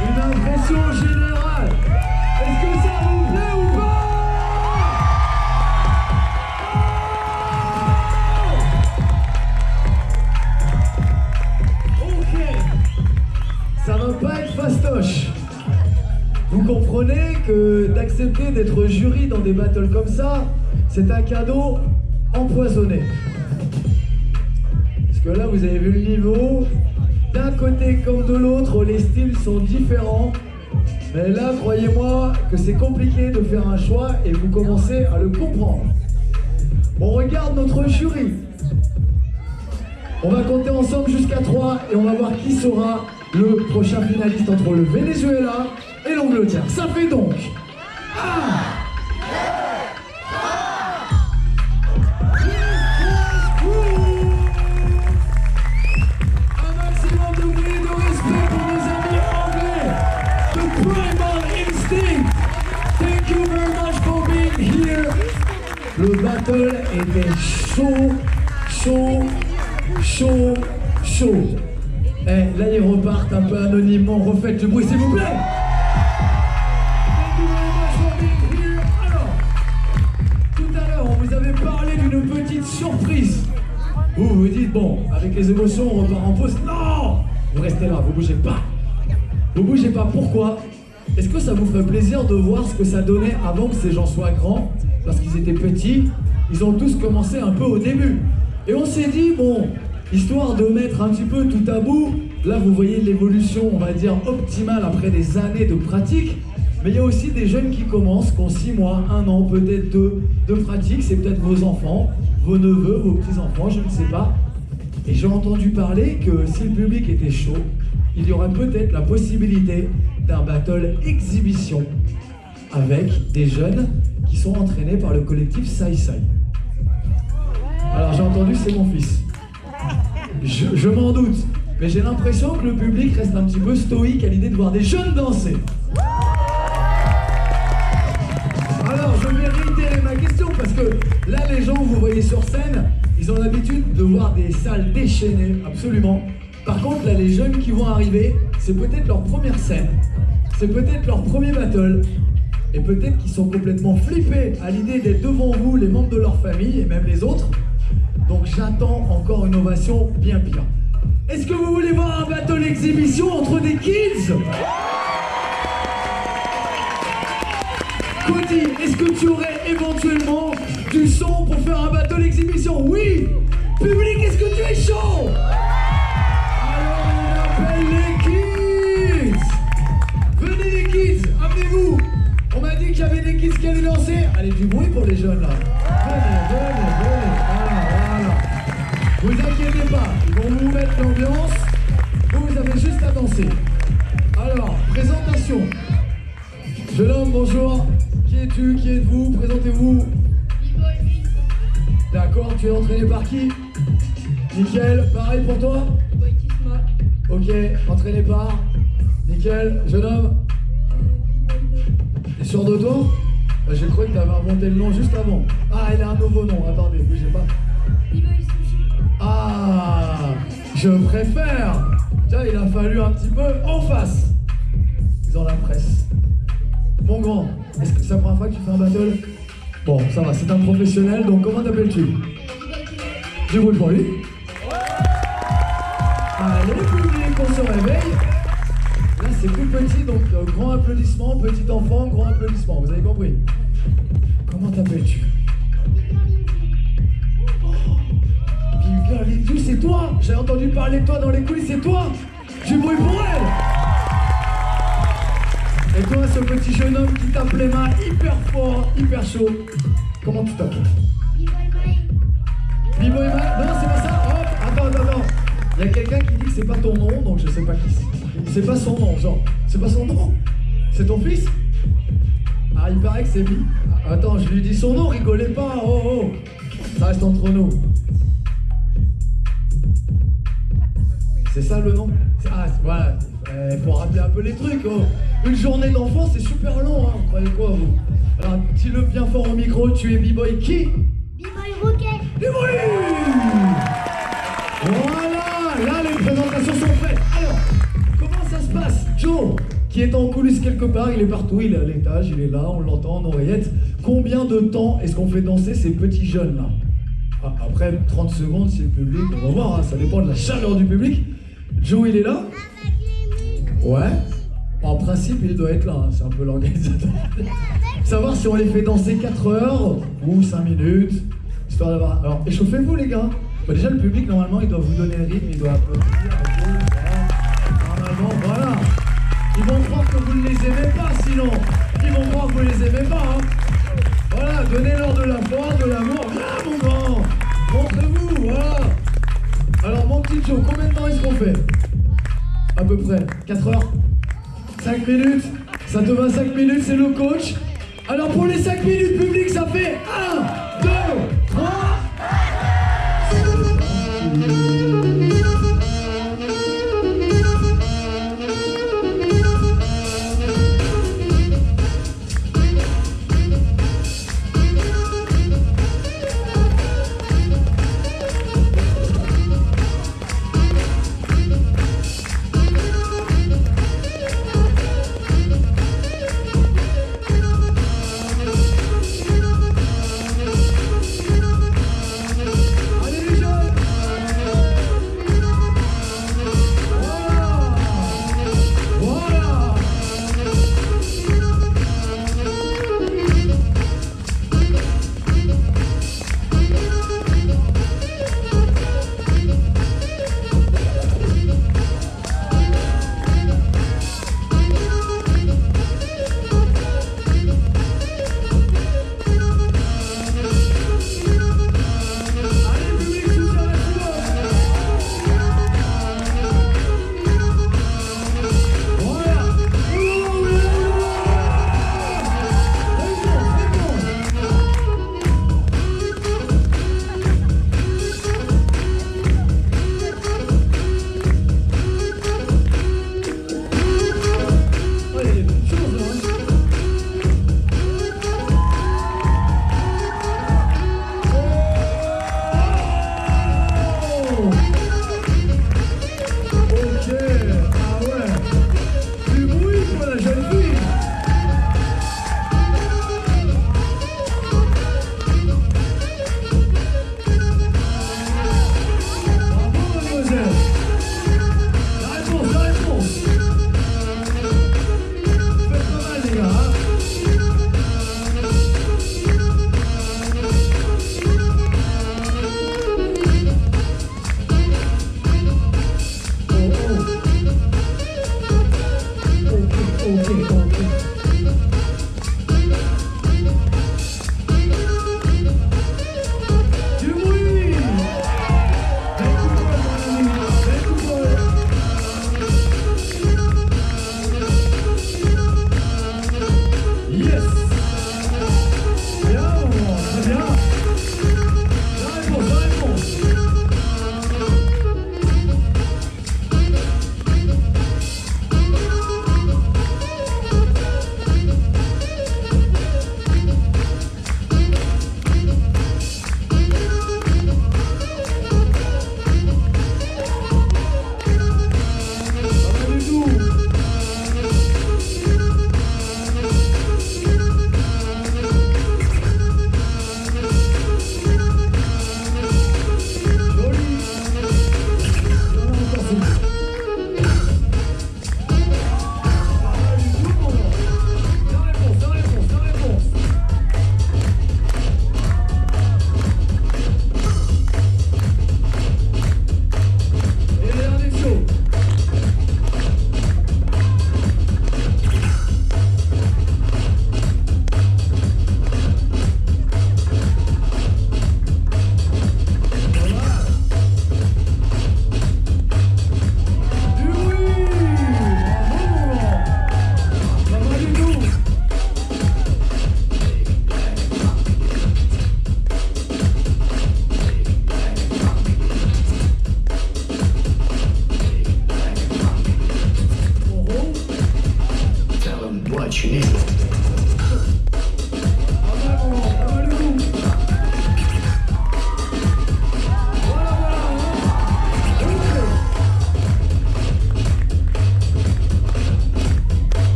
une impression générale. Est-ce que ça vous plaît ou pas? Ok, ça va pas être fastoche. Vous comprenez que d'accepter d'être jury dans des battles comme ça, c'est un cadeau empoisonné. Parce que là, vous avez vu le niveau. D'un côté comme de l'autre, les styles sont différents. Mais là, croyez-moi que c'est compliqué de faire un choix et vous commencez à le comprendre. On regarde notre jury. On va compter ensemble jusqu'à 3 et on va voir qui sera le prochain finaliste entre le Venezuela et l'Angleterre. Ça fait donc 1, le battle était chaud. Eh, là ils repartent un peu anonymement, refaites du bruit s'il vous plaît. Alors, tout à l'heure on vous avait parlé d'une petite surprise. Vous vous dites, bon, avec les émotions on repart en pause. Non, vous restez là, vous bougez pas. Vous bougez pas, pourquoi? Est-ce que ça vous ferait plaisir de voir ce que ça donnait avant que ces gens soient grands? Lorsqu'ils étaient petits, ils ont tous commencé un peu au début. Et on s'est dit, bon, histoire de mettre un petit peu tout à bout, là vous voyez l'évolution, on va dire, optimale après des années de pratique, mais il y a aussi des jeunes qui commencent, qui ont 6 mois, 1 an, peut-être 2 de pratique, c'est peut-être vos enfants, vos neveux, vos petits-enfants, je ne sais pas. Et j'ai entendu parler que si le public était chaud, il y aurait peut-être la possibilité d'un battle exhibition avec des jeunes qui sont entraînés par le collectif Sai Sai. Alors j'ai entendu, c'est mon fils. Je m'en doute, mais j'ai l'impression que le public reste un petit peu stoïque à l'idée de voir des jeunes danser. Alors je vais réitérer ma question parce que là les gens que vous voyez sur scène, ils ont l'habitude de voir des salles déchaînées, absolument. Par contre là les jeunes qui vont arriver, c'est peut-être leur première scène, c'est peut-être leur premier battle. Et peut-être qu'ils sont complètement flippés à l'idée d'être devant vous, les membres de leur famille et même les autres. Donc j'attends encore une ovation bien pire. Est-ce que vous voulez voir un battle exhibition entre des kids? Cody, est-ce que tu aurais éventuellement du son pour faire un battle exhibition? Oui. Public, est-ce que tu es chaud? Alors on appelle les kids. Venez les kids, amenez-vous. On m'a dit qu'il y avait des kids qui allaient danser. Allez, du bruit pour les jeunes là. Venez. Voilà. Vous inquiétez pas, ils vont vous mettre l'ambiance. Vous avez juste à danser. Alors, présentation. Jeune homme, bonjour. Qui es-tu? Qui êtes-vous? Présentez-vous. D'accord, tu es entraîné par qui? Nickel, pareil pour toi? Ok, entraîné par? Nickel, jeune homme. T'es sûr de toi? J'ai cru que t'avais inventé le nom juste avant. Ah, il a un nouveau nom, attendez, bougez pas. Ah, je préfère. Tiens, il a fallu un petit peu en face. Dans la presse. Mon grand, est-ce que c'est la première fois que tu fais un battle? Bon, ça va, c'est un professionnel, donc comment t'appelles-tu? Du bruit pour lui. Allez, public, on se réveille. Là, c'est plus petit, donc grand applaudissement, petit enfant, grand applaudissement. Vous avez compris? Comment t'appelles-tu? Big Girl, c'est toi? J'ai entendu parler de toi dans les coulisses, c'est toi? Du bruit pour elle! Et toi, ce petit jeune homme qui tape les mains hyper fort, hyper chaud, comment tu t'appelles? B-Boy Mike? Non, c'est pas ça? Hop, attends. Il y a quelqu'un qui dit que c'est pas ton nom, donc je sais pas qui c'est. C'est pas son nom, genre. C'est pas son nom? C'est ton fils? Ah, il paraît que c'est lui. Attends, je lui dis son nom, rigolez pas, oh. Ça reste entre nous. C'est ça le nom? Ah, voilà. Pour rappeler un peu les trucs, oh. Une journée d'enfant, c'est super long, hein. Vous croyez quoi, vous? Alors, dis-le bien fort au micro, tu es B-Boy qui? B-Boy Rocket. B-Boy! Voilà, là, les présentations sont prêtes. Alors, comment est en coulisses quelque part, il est partout, il est à l'étage, il est là, on l'entend en oreillette. Combien de temps est-ce qu'on fait danser ces petits jeunes là? Après 30 secondes, si le public, on va voir, hein, ça dépend de la chaleur du public. Joe, il est là? Ouais. En principe, il doit être là, hein, c'est un peu l'organisateur. Savoir si on les fait danser 4 heures ou 5 minutes, histoire d'avoir... Alors, échauffez-vous les gars. Bah, déjà, le public, normalement, il doit vous donner le rythme, il doit applaudir. Normalement, voilà. Ils vont croire que vous ne les aimez pas, sinon. Ils vont croire que vous ne les aimez pas, hein. Voilà, donnez-leur de la force, de l'amour. Viens, mon grand. Montrez-vous, voilà. Alors, mon petit Joe, combien de temps est-ce qu'on fait? À peu près 4 heures? 5 minutes? Ça te va 5 minutes, c'est le coach. Alors pour les 5 minutes public, ça fait 1, 2, 3.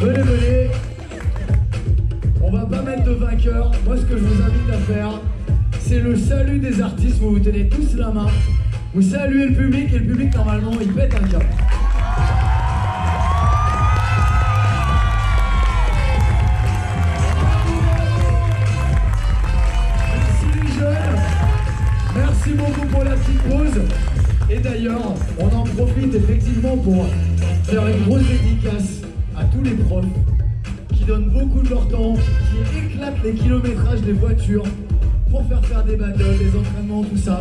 Venez, venez. On va pas mettre de vainqueur. Moi, ce que je vous invite à faire, c'est le salut des artistes. Vous vous tenez tous la main. Vous saluez le public et le public, normalement, il pète un câble. Merci les jeunes. Merci beaucoup pour la petite pause. Et d'ailleurs, on en profite effectivement pour faire une grosse dédicace à tous les profs qui donnent beaucoup de leur temps, qui éclatent les kilométrages des voitures pour faire des battles, des entraînements, tout ça.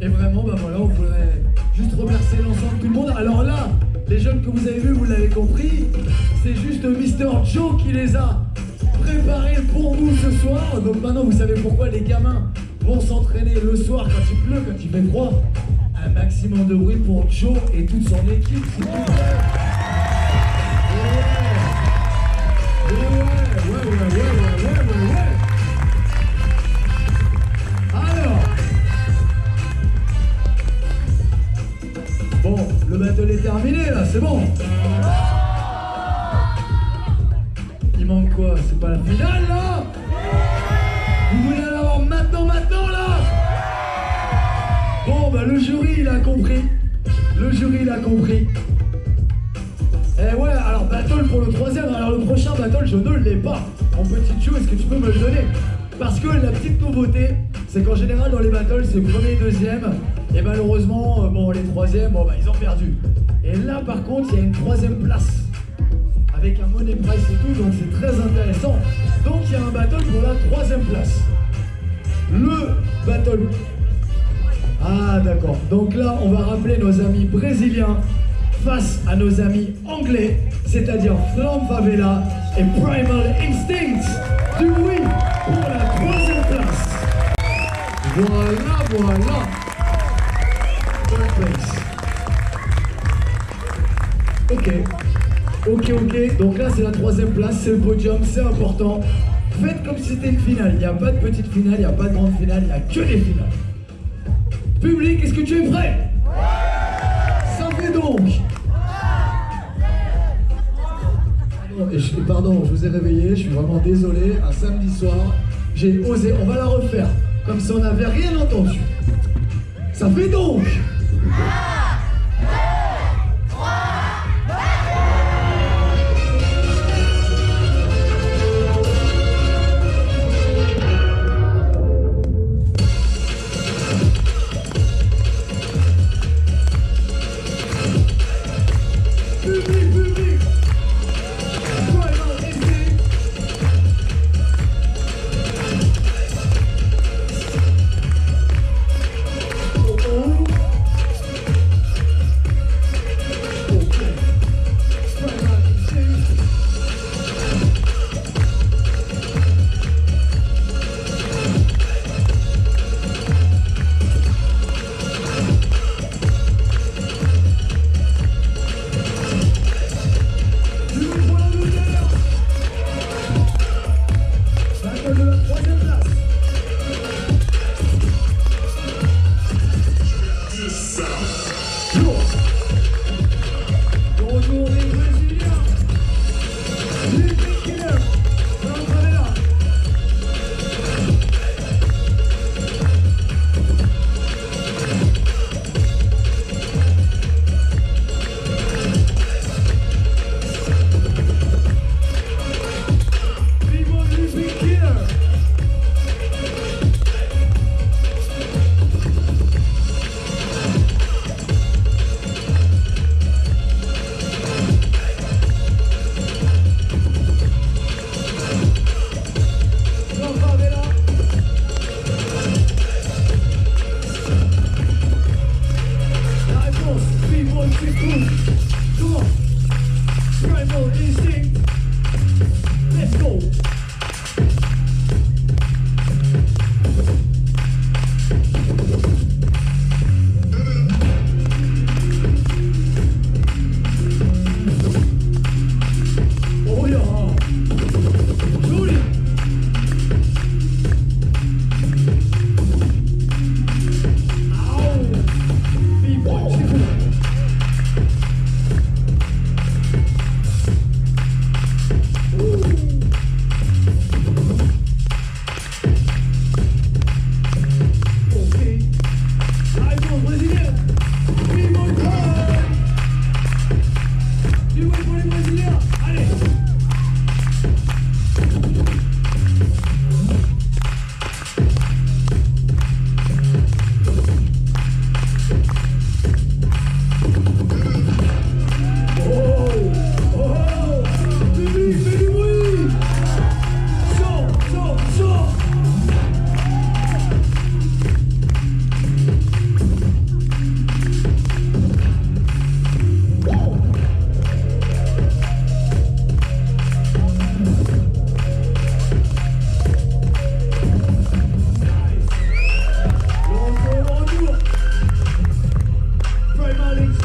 Et vraiment, bah voilà, on voudrait juste remercier l'ensemble de tout le monde. Alors là, les jeunes que vous avez vus, vous l'avez compris, c'est juste Mister Joe qui les a préparés pour vous ce soir. Donc maintenant, vous savez pourquoi les gamins vont s'entraîner le soir quand il pleut, quand il fait froid. Un maximum de bruit pour Joe et toute son équipe, s'il vous plaît. Ouais. Alors, bon, le battle est terminé là, c'est bon. Il manque quoi? C'est pas la finale là? Vous voulez l'avoir maintenant là? Bon, bah le jury il a compris. Le jury il a compris. Eh ouais, alors battle pour le troisième. Alors le prochain battle, je ne l'ai pas. Mon petit Chou, est-ce que tu peux me le donner? Parce que la petite nouveauté, c'est qu'en général dans les battles, c'est premier, deuxième. Et malheureusement, bon, les troisièmes, bon, bah, ils ont perdu. Et là, par contre, il y a une troisième place. Avec un money price et tout, donc c'est très intéressant. Donc il y a un battle pour la troisième place. Le battle. Ah d'accord, donc là on va rappeler nos amis brésiliens face à nos amis anglais, c'est-à-dire Flam Favela et Primal Instinct. Du bruit pour la troisième place. Voilà. Ok, donc là c'est la troisième place, c'est le podium, c'est important. Faites comme si c'était une finale, il n'y a pas de petite finale, il n'y a pas de grande finale, il n'y a que des finales. Public, est-ce que tu es prêt? Ça fait donc. Pardon, je vous ai réveillé, je suis vraiment désolé, un samedi soir, j'ai osé, on va la refaire, comme si on n'avait rien entendu. Ça fait donc.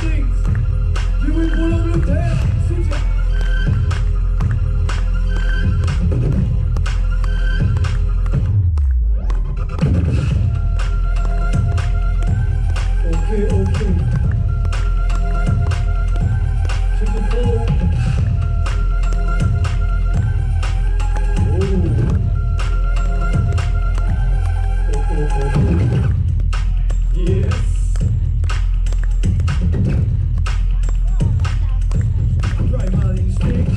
Instinct. Du bruit pour l'Angleterre. Soutien. Ok. Check the flow. Yes. Primal instinct.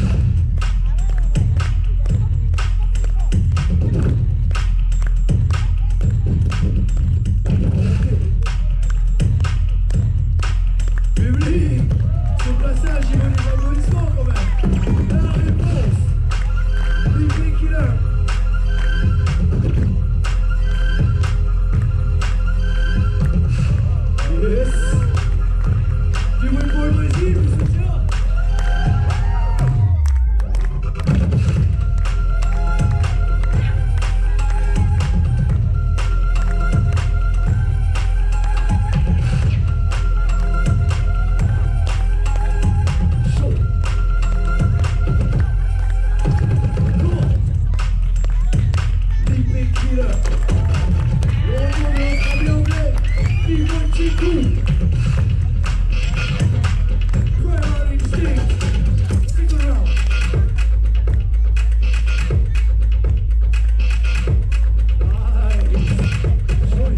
Public, ce passage, il veut des applaudissements quand même. La réponse. Big Killer. Yes. Du bruit pour le Brésil, du soutien. Chaud. Lourd. Big Killer. Le retour de notre ami anglais. Vivo Chico. Primal instinct. Stick around. Nice. Join.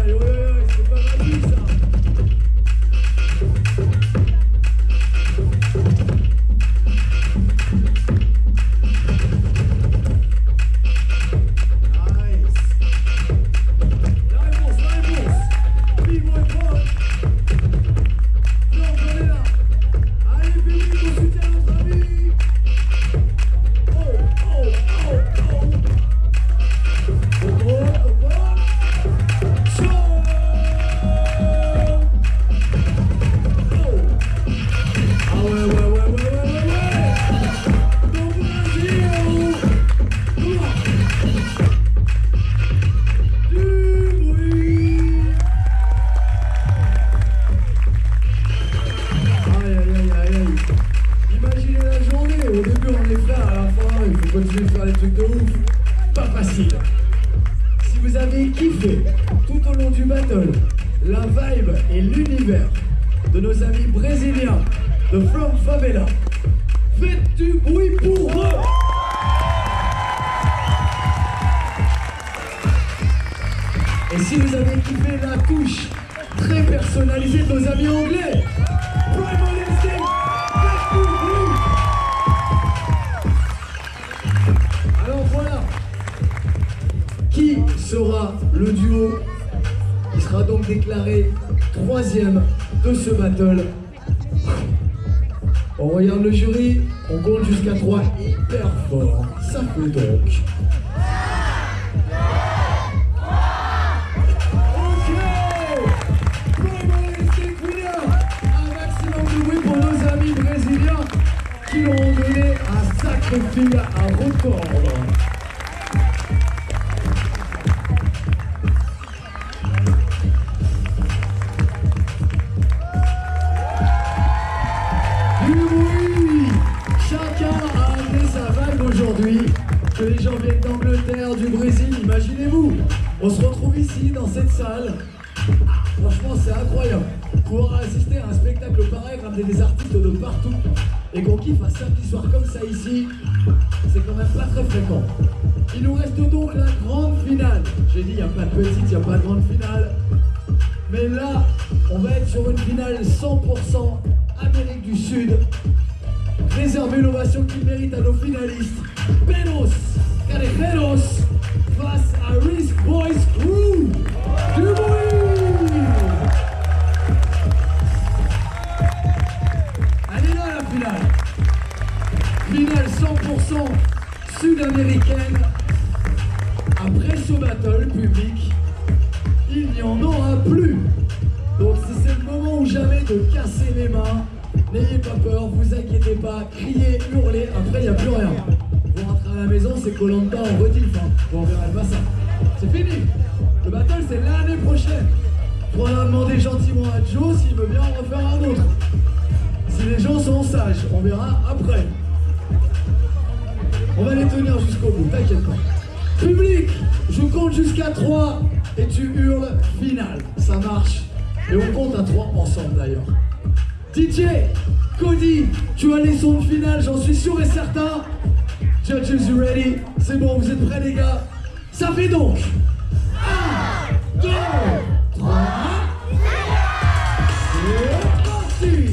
Oh, c'est pas gratuit ça. Nice. La réponse. Vivo et Paul. Georges, on est là. Allez, public, on soutient notre ami. Oh. Chaud. Ah ouais. Bon Brésil. Du bruit. Aïe. Imaginez la journée. Au début, on est frères. À la fin, il faut continuer de faire des trucs de ouf. Pas facile. Si vous avez kiffé tout au long du battle la vibe et l'univers de nos amis brésiliens de From Favela, faites du bruit pour eux. Et si vous avez kiffé la touche très personnalisée de nos amis anglais, Primal Instinct, faites du bruit. Alors voilà. Qui sera le duo qui sera donc déclaré troisième de ce battle? On regarde le jury, on compte jusqu'à 3 hyper fort. Ça fait donc. Ok! Primal Instinct winner! Un maximum de bruit pour nos amis brésiliens qui leur ont donné un sacré fil à retordre. Du bruit. Chacun a amené sa vibe aujourd'hui. Que les gens viennent d'Angleterre, du Brésil, imaginez-vous. On se retrouve ici, dans cette salle. Franchement, c'est incroyable. Pouvoir assister à un spectacle pareil, ramener des artistes de partout et qu'on kiffe un samedi soir comme ça ici, c'est quand même pas très fréquent. Il nous reste donc la grande finale. J'ai dit, il n'y a pas de petite, il n'y a pas de grande finale. Mais là, on va être sur une finale 100% Amérique du Sud. Réservez l'ovation qu'il mérite à nos finalistes. Pelos Callejeros face à Risk Boys Crew. Du bruit. Elle est là la finale. Finale 100% sud-américaine. Après ce battle public, il n'y en aura plus. Donc si c'est le moment ou jamais de casser les mains, N'ayez pas peur, vous inquiétez pas, criez, hurlez, après il n'y a plus rien. Vous rentrez à la maison, c'est Koh-Lanta en rediff, hein. Vous ne verrez pas ça. C'est fini. Le battle, c'est l'année prochaine. Faudra demander gentiment à Joe s'il veut bien en refaire un autre. Si les gens sont sages, on verra après. On va les tenir jusqu'au bout, t'inquiète pas. Public, je compte jusqu'à 3 et tu hurles final. Ça marche. Et on compte à 3 ensemble d'ailleurs. DJ, Cody, tu as les sons de finale, j'en suis sûr et certain. Judges, you ready? C'est bon, vous êtes prêts les gars? Ça fait donc 1, 2, 3, c'est parti!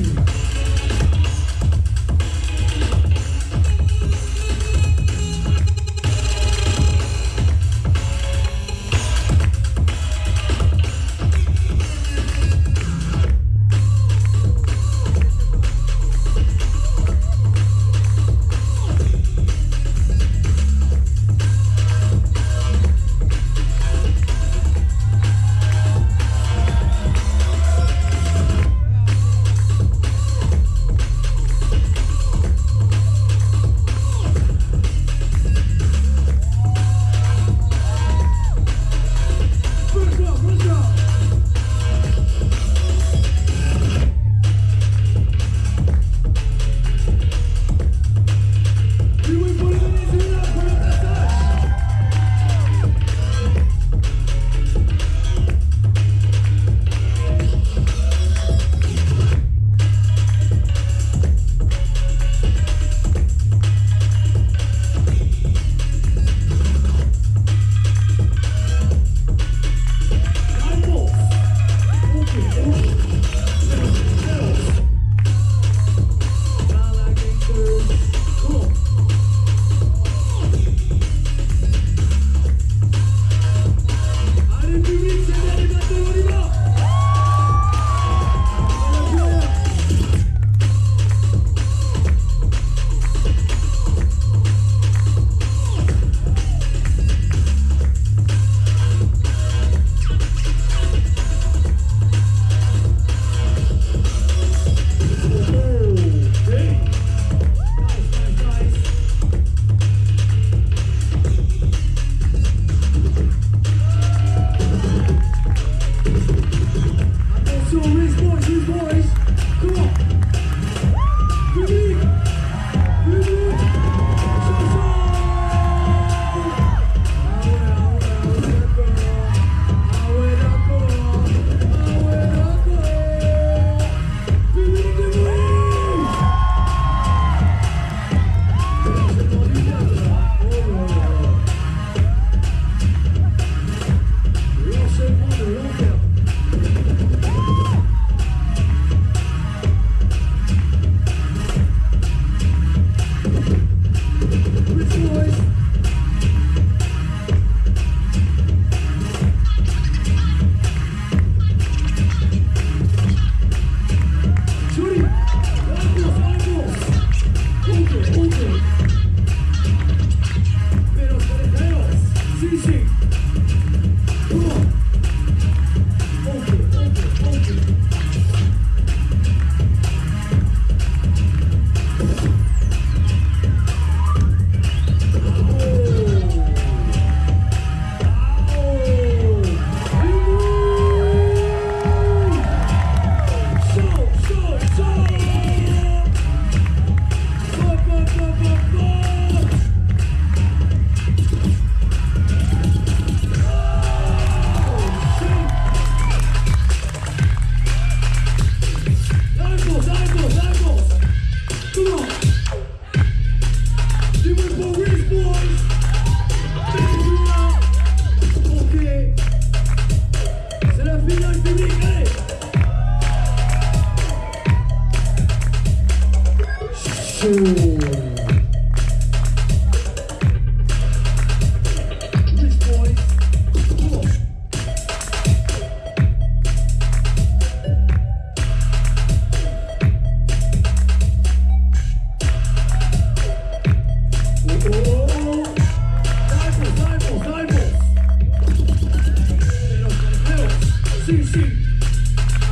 Si, si.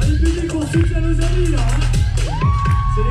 Allez, public, on souffle à nos amis là. C'est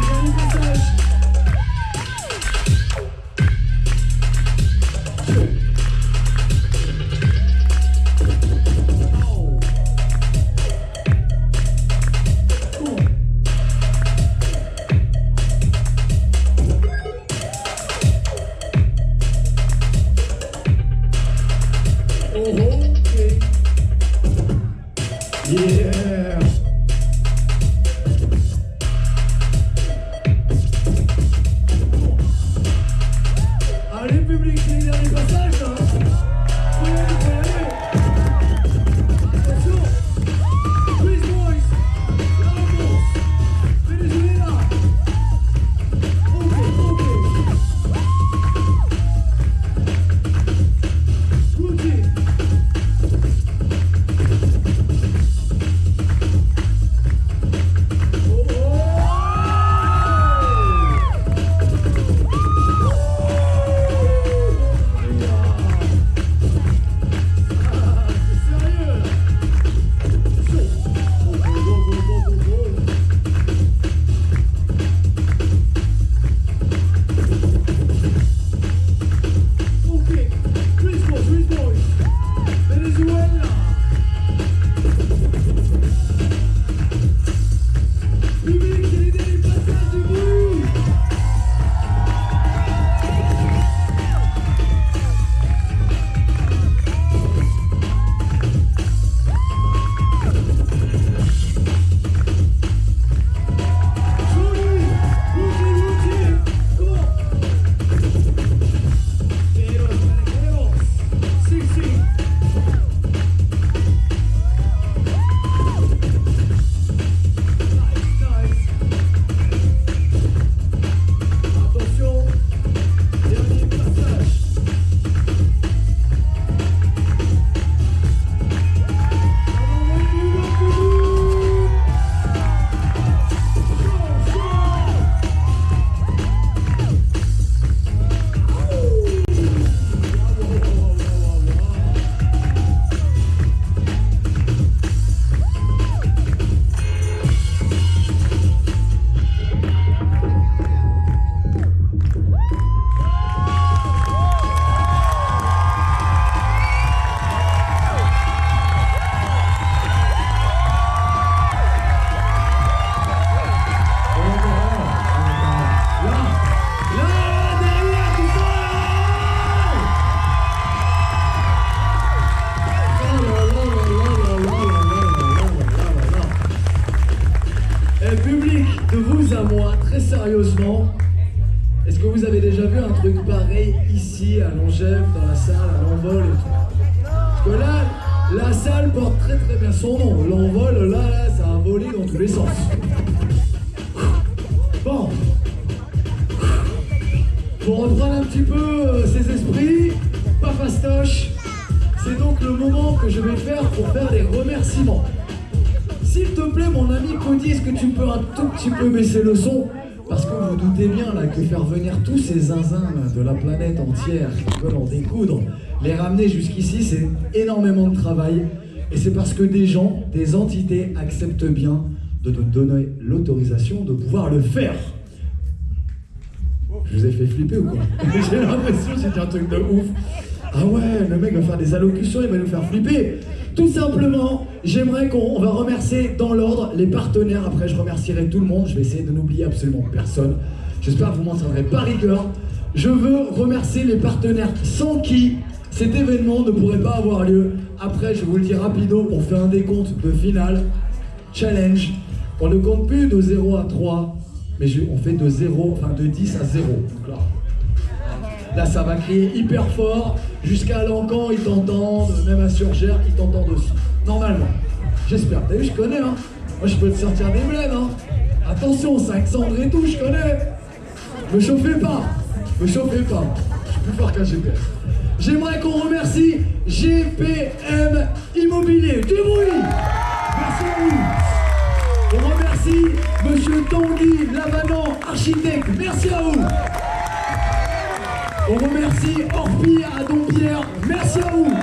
Est-ce que vous avez déjà vu un truc pareil ici, à Longève, dans la salle, à l'Envol et tout? Parce que là, la salle porte très très bien son nom. L'Envol, là, ça a volé dans tous les sens. Bon. Pour reprendre un petit peu ses esprits, pas fastoche, c'est donc le moment que je vais faire pour faire les remerciements. S'il te plaît, mon ami Cody, est-ce que tu peux un tout petit peu baisser le son? Parce que vous doutez bien là que faire venir tous ces zinzins là, de la planète entière qui veulent en découdre, les ramener jusqu'ici, c'est énormément de travail. Et c'est parce que des gens, des entités acceptent bien de te donner l'autorisation de pouvoir le faire. Je vous ai fait flipper ou quoi? J'ai l'impression que c'était un truc de ouf. Ah ouais, le mec va faire des allocutions, il va nous faire flipper. Tout simplement, j'aimerais qu'on va remercier dans l'ordre les partenaires. Après, je remercierai tout le monde. Je vais essayer de n'oublier absolument personne. J'espère que vous m'en tiendrez pas rigueur. Je veux remercier les partenaires sans qui cet événement ne pourrait pas avoir lieu. Après, je vous le dis rapido, on fait un décompte de finale, challenge. On ne compte plus de 0 à 3, mais on fait de 10 à 0. Donc là, ça va crier hyper fort. Jusqu'à Lancan, ils t'entendent. Même à Surgère, ils t'entendent aussi. Normalement. J'espère. T'as vu, je connais, hein. Moi, je peux te sortir des bleds, hein. Attention, 5 cendres et tout, je connais. Me chauffez pas. Me chauffez pas. Je suis plus fort qu'un GPS. J'aimerais qu'on remercie GPM Immobilier. Du bruit. Merci à vous. On remercie Monsieur Tanguy Lavanant, architecte. Merci à vous. On remercie Orpi à Dompierre, merci à vous.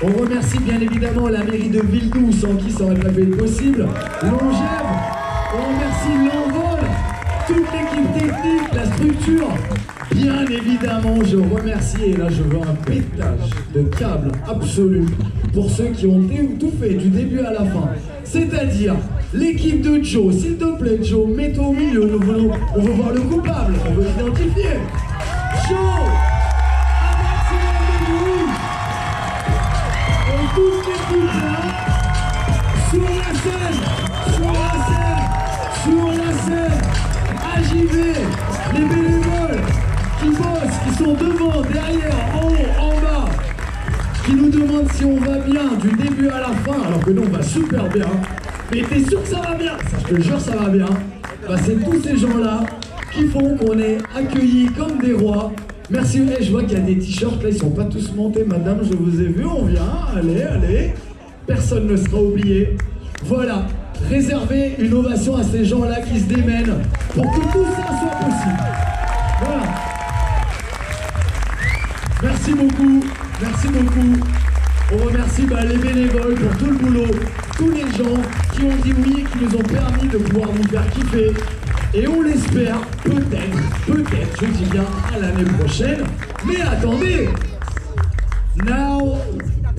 On remercie bien évidemment la mairie de Villedoux, sans qui ça aurait pas été possible. Longève, on remercie l'Envol, toute l'équipe technique, la structure. Bien évidemment, je remercie, et là je veux un pétage de câble absolu pour ceux qui ont tout fait du début à la fin. C'est-à-dire l'équipe de Joe. S'il te plaît, Joe, mets-toi au milieu. On veut voir le coupable, on veut l'identifier. Joe, un maximum de bruit. Et toute l'équipe là, sur la scène, AJV, les bénévoles qui bossent, qui sont devant, derrière, en haut, en bas, qui nous demandent si on va bien du début à la fin, alors que nous on va super bien. Mais t'es sûr que ça va bien? Ça, je te jure, ça va bien. Bah, c'est tous ces gens-là qui font qu'on est accueillis comme des rois. Merci. Hey, je vois qu'il y a des t-shirts là, ils sont pas tous montés. Madame, je vous ai vu, on vient. Allez, allez. Personne ne sera oublié. Voilà. Réservez une ovation à ces gens-là qui se démènent pour que tout ça soit possible. Voilà. Merci beaucoup. Merci beaucoup. On remercie les bénévoles pour tout le boulot, tous les gens qui ont dit oui et qui nous ont permis de pouvoir nous faire kiffer. Et on l'espère, peut-être, je dis bien, à l'année prochaine. Mais attendez, now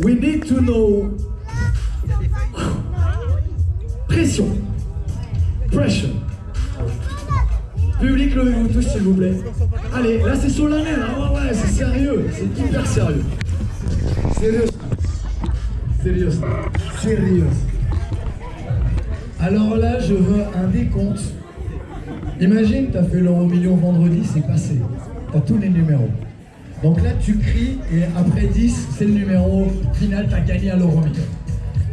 we need to know. Pression. Pressure. Public, levez-vous tous s'il vous plaît. Allez, là c'est solennel, hein, ouais, c'est sérieux, c'est hyper sérieux. Sérieux. Alors là, je veux un décompte. Imagine, t'as fait l'euro million vendredi, c'est passé. T'as tous les numéros. Donc là, tu cries et après 10, c'est le numéro final, t'as gagné à l'euro million.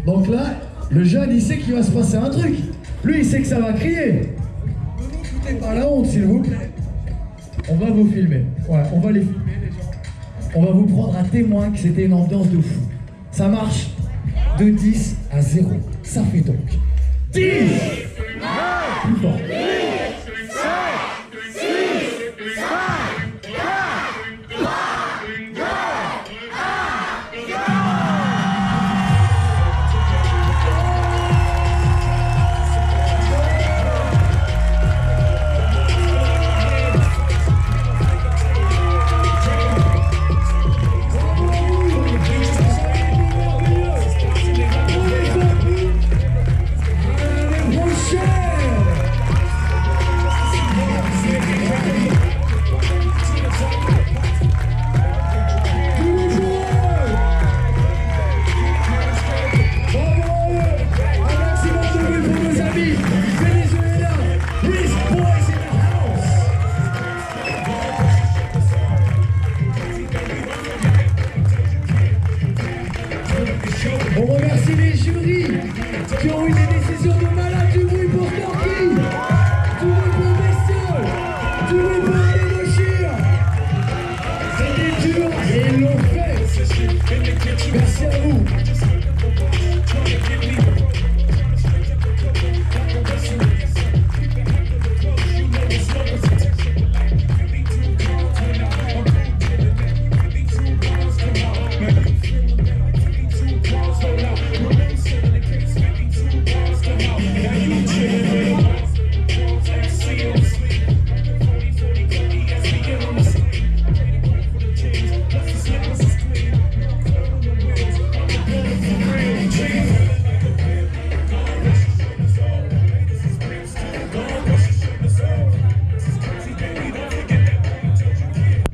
Donc là, le jeune, il sait qu'il va se passer un truc. Lui, il sait que ça va crier. Ne nous foutez pas la honte, s'il vous plaît. On va vous filmer. Ouais, on va les filmer, les gens. On va vous prendre à témoin que c'était une ambiance de fou. Ça marche de 10 à 0. Ça fait donc 10 plus fort.